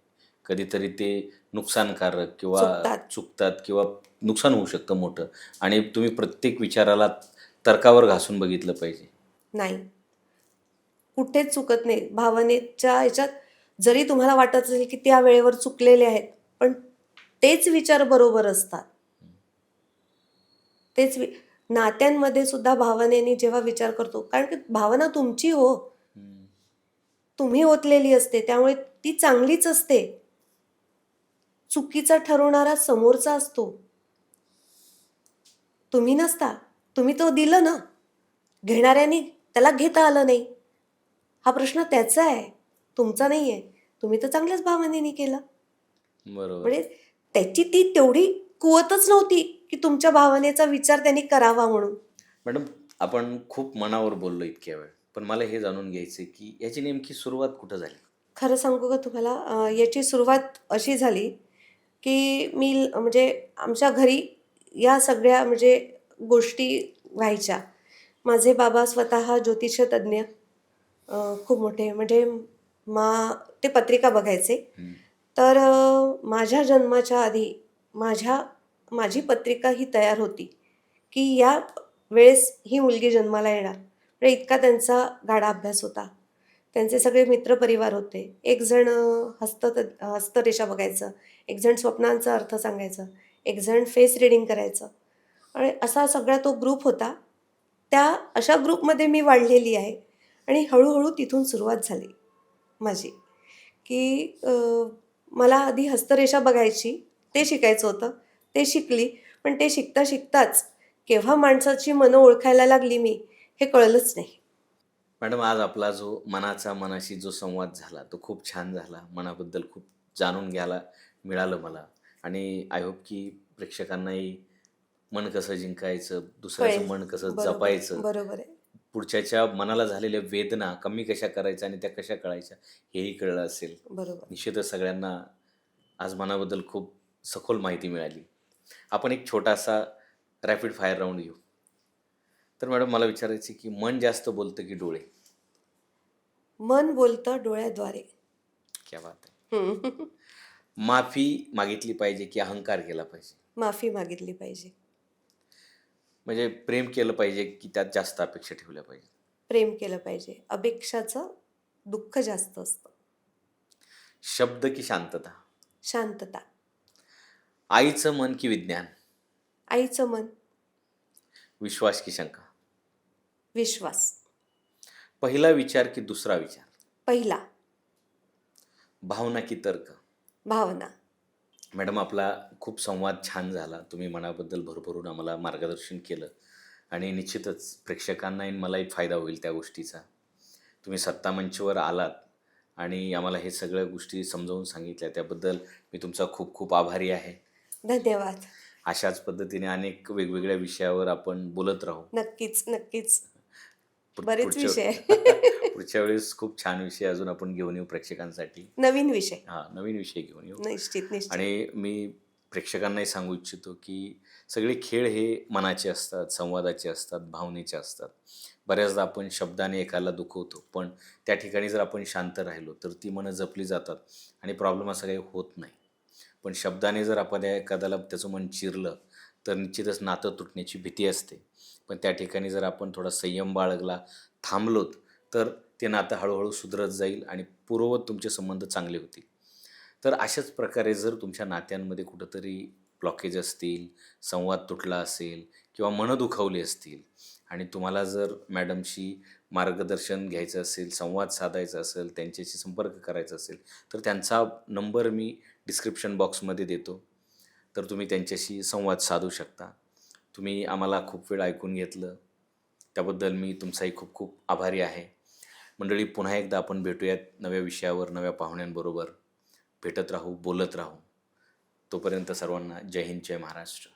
कधीतरी ते नुकसानकारक किंवा चुकतात. चुकतात किंवा नुकसान होऊ शकतं मोठं आणि तुम्ही प्रत्येक विचाराला तर्कावर घासून बघितलं पाहिजे. नाही. कुठेच चुकत नाही. भावनेच्या ह्याच्यात जरी तुम्हाला वाटत असेल की त्या वेळेवर चुकलेले आहेत, पण तेच विचार बरोबर असतात. तेच नात्यांमध्ये सुद्धा भावनेने जेव्हा विचार करतो, कारण की भावना तुमची हो. हं. तुम्ही ओतलेली असते. त्यामुळे ती चांगलीच असते. चुकीचा ठरवणारा समोरचा असतो. तुम्ही नसता. तुम्ही तो दिलं ना. घेणाऱ्याने त्याला घेता आलं नाही. हा प्रश्न त्याचा आहे, तुमचा नाही आहे. तुम्ही तर चांगल्याच भावनेने केलं. बरोबर. म्हणजे त्याची ती तेवढी कुवतच नव्हती, की तुमच्या भावनेचा विचार त्यांनी करावा म्हणून. मॅडम, आपण खूप मनावर बोललो इतक्या वेळ. पण मला हे जाणून घ्यायचं आहे, की याची नेमकी सुरुवात कुठं झाली? खरं सांगू का तुम्हाला याची सुरुवात अशी झाली, की मी म्हणजे आमच्या घरी या सगळ्या म्हणजे गोष्टी व्हायच्या. माझे बाबा स्वतः ज्योतिष तज्ञ, खूप मोठे म्हणजे मा ते पत्रिका बघायचे. हं. तर माझ्या जन्माच्या आधी माझी पत्रिका ही तयार होती, की या वेळेस ही मुलगी जन्माला येणार. म्हणजे इतका त्यांचा गाढा अभ्यास होता. त्यांचे सगळे मित्रपरिवार होते. एक जण हस्तरेषा बघायचं, एक जण स्वप्नांचा अर्थ सांगायचं, एक जण फेस रीडिंग करायचं आणि असा सगळा तो ग्रुप होता. त्या अशा ग्रुपमध्ये मी वाढलेली आहे आणि हळू तिथून सुरुवात झाली माझी, की मला आधी हस्तरेषा बघायची, ते शिकायचं होतं. ते शिकली. पण ते शिकताच केव्हा माणसाची मनं ओळखायला लागली मी, हे कळलंच नाही. मॅडम, आज आपला जो मनाचा मनाशी जो संवाद झाला, तो खूप छान झाला. मनाबद्दल खूप जाणून घ्यायला मिळालं मला आणि आय होप की प्रेक्षकांनाही मन कसं जिंकायचं, दुसऱ्याचं कळेल. मन कसं बरोबर आहे, जपायचं, बरोबर आहे. पुढच्याच्या मनाला झालेल्या वेदना कमी कशा करायच्या आणि त्या कशा कळायच्या, हेही कळलं असेल. बरोबर. निश्चितच सगळ्यांना आज मनाबद्दल खूप सखोल माहिती मिळाली. आपण एक छोटासा रॅपिड फायर राउंड घेऊ. तर मॅडम मला विचारायचं आहे, की मन जास्त बोलतं की डोळे? मन बोलतं डोळ्याद्वारे. क्या बात है! हं. माफी मागितली पाहिजे की अहंकार केला पाहिजे? माफी मागितली पाहिजे. म्हणजे प्रेम केलं पाहिजे की त्यात जास्त अपेक्षा ठेवल्या पाहिजे? प्रेम केलं पाहिजे. अपेक्षाचं दुःख जास्त असतं. शब्द की शांतता? शांतता. आईचं मन की विज्ञान? आईचं मन. विश्वास की शंका? विश्वास. पहिला विचार की दुसरा विचार? पहिला. भावना की तर्क? भावना. मॅडम, आपला खूप संवाद छान झाला. तुम्ही मनाबद्दल भरभरून आम्हाला मार्गदर्शन केलं आणि निश्चितच प्रेक्षकांनाही आणि मलाही फायदा होईल त्या गोष्टीचा. तुम्ही सत्ता मंचवर आलात आणि आम्हाला हे सगळ्या गोष्टी समजावून सांगितल्या, त्याबद्दल मी तुमचा खूप खूप आभारी आहे. धन्यवाद. अशाच पद्धतीने अनेक वेगवेगळ्या विषयावर आपण बोलत राहू. नक्कीच, नक्कीच. पुढ- बरेच पुढच्या विषय. पुढच्या वेळेस खूप छान विषय अजून आपण घेऊन येऊ प्रेक्षकांसाठी. नवीन विषय. नवीन विषय घेऊन येऊ. निश्चित, निश्चित. आणि मी प्रेक्षकांनाही सांगू इच्छितो की सगळे खेळ हे मनाचे असतात, संवादाचे असतात, भावनेचे असतात. बऱ्याचदा आपण शब्दाने एकाला दुखवतो, पण त्या ठिकाणी जर आपण शांत राहिलो तर ती मनं जपली जातात आणि प्रॉब्लेम असा काही होत नाही. पण शब्दाने जर आपण एखाद्याला त्याचं मन चिरलं तर निश्चितच नातं तुटण्याची भीती असते. पण त्या ठिकाणी जर आपण थोडा संयम बाळगला, थांबलोत, तर ते नातं हळूहळू सुधरत जाईल आणि पूर्ववत तुमचे संबंध चांगले होतील. तर अशाच प्रकारे जर तुमच्या नात्यांमध्ये कुठंतरी ब्लॉकेज असतील, संवाद तुटला असेल किंवा मनं दुखावली असतील आणि तुम्हाला जर मॅडमशी मार्गदर्शन घ्यायचं असेल, संवाद साधायचा असेल, त्यांच्याशी संपर्क करायचा असेल, तर त्यांचा नंबर मी डिस्क्रिप्शन बॉक्समध्ये देतो. तर तुम्ही त्यांच्याशी संवाद साधू शकता. तुम्ही आम्हाला खूप वेळ ऐकून घेतलं, त्याबद्दल मी तुमचाही खूप खूप आभारी आहे. मंडळी, पुन्हा एकदा आपण भेटूयात नव्या विषयावर, नव्या पाहुण्यांबरोबर. भेटत राहू, बोलत राहू. तोपर्यंत सर्वांना जय हिंद, जय महाराष्ट्र.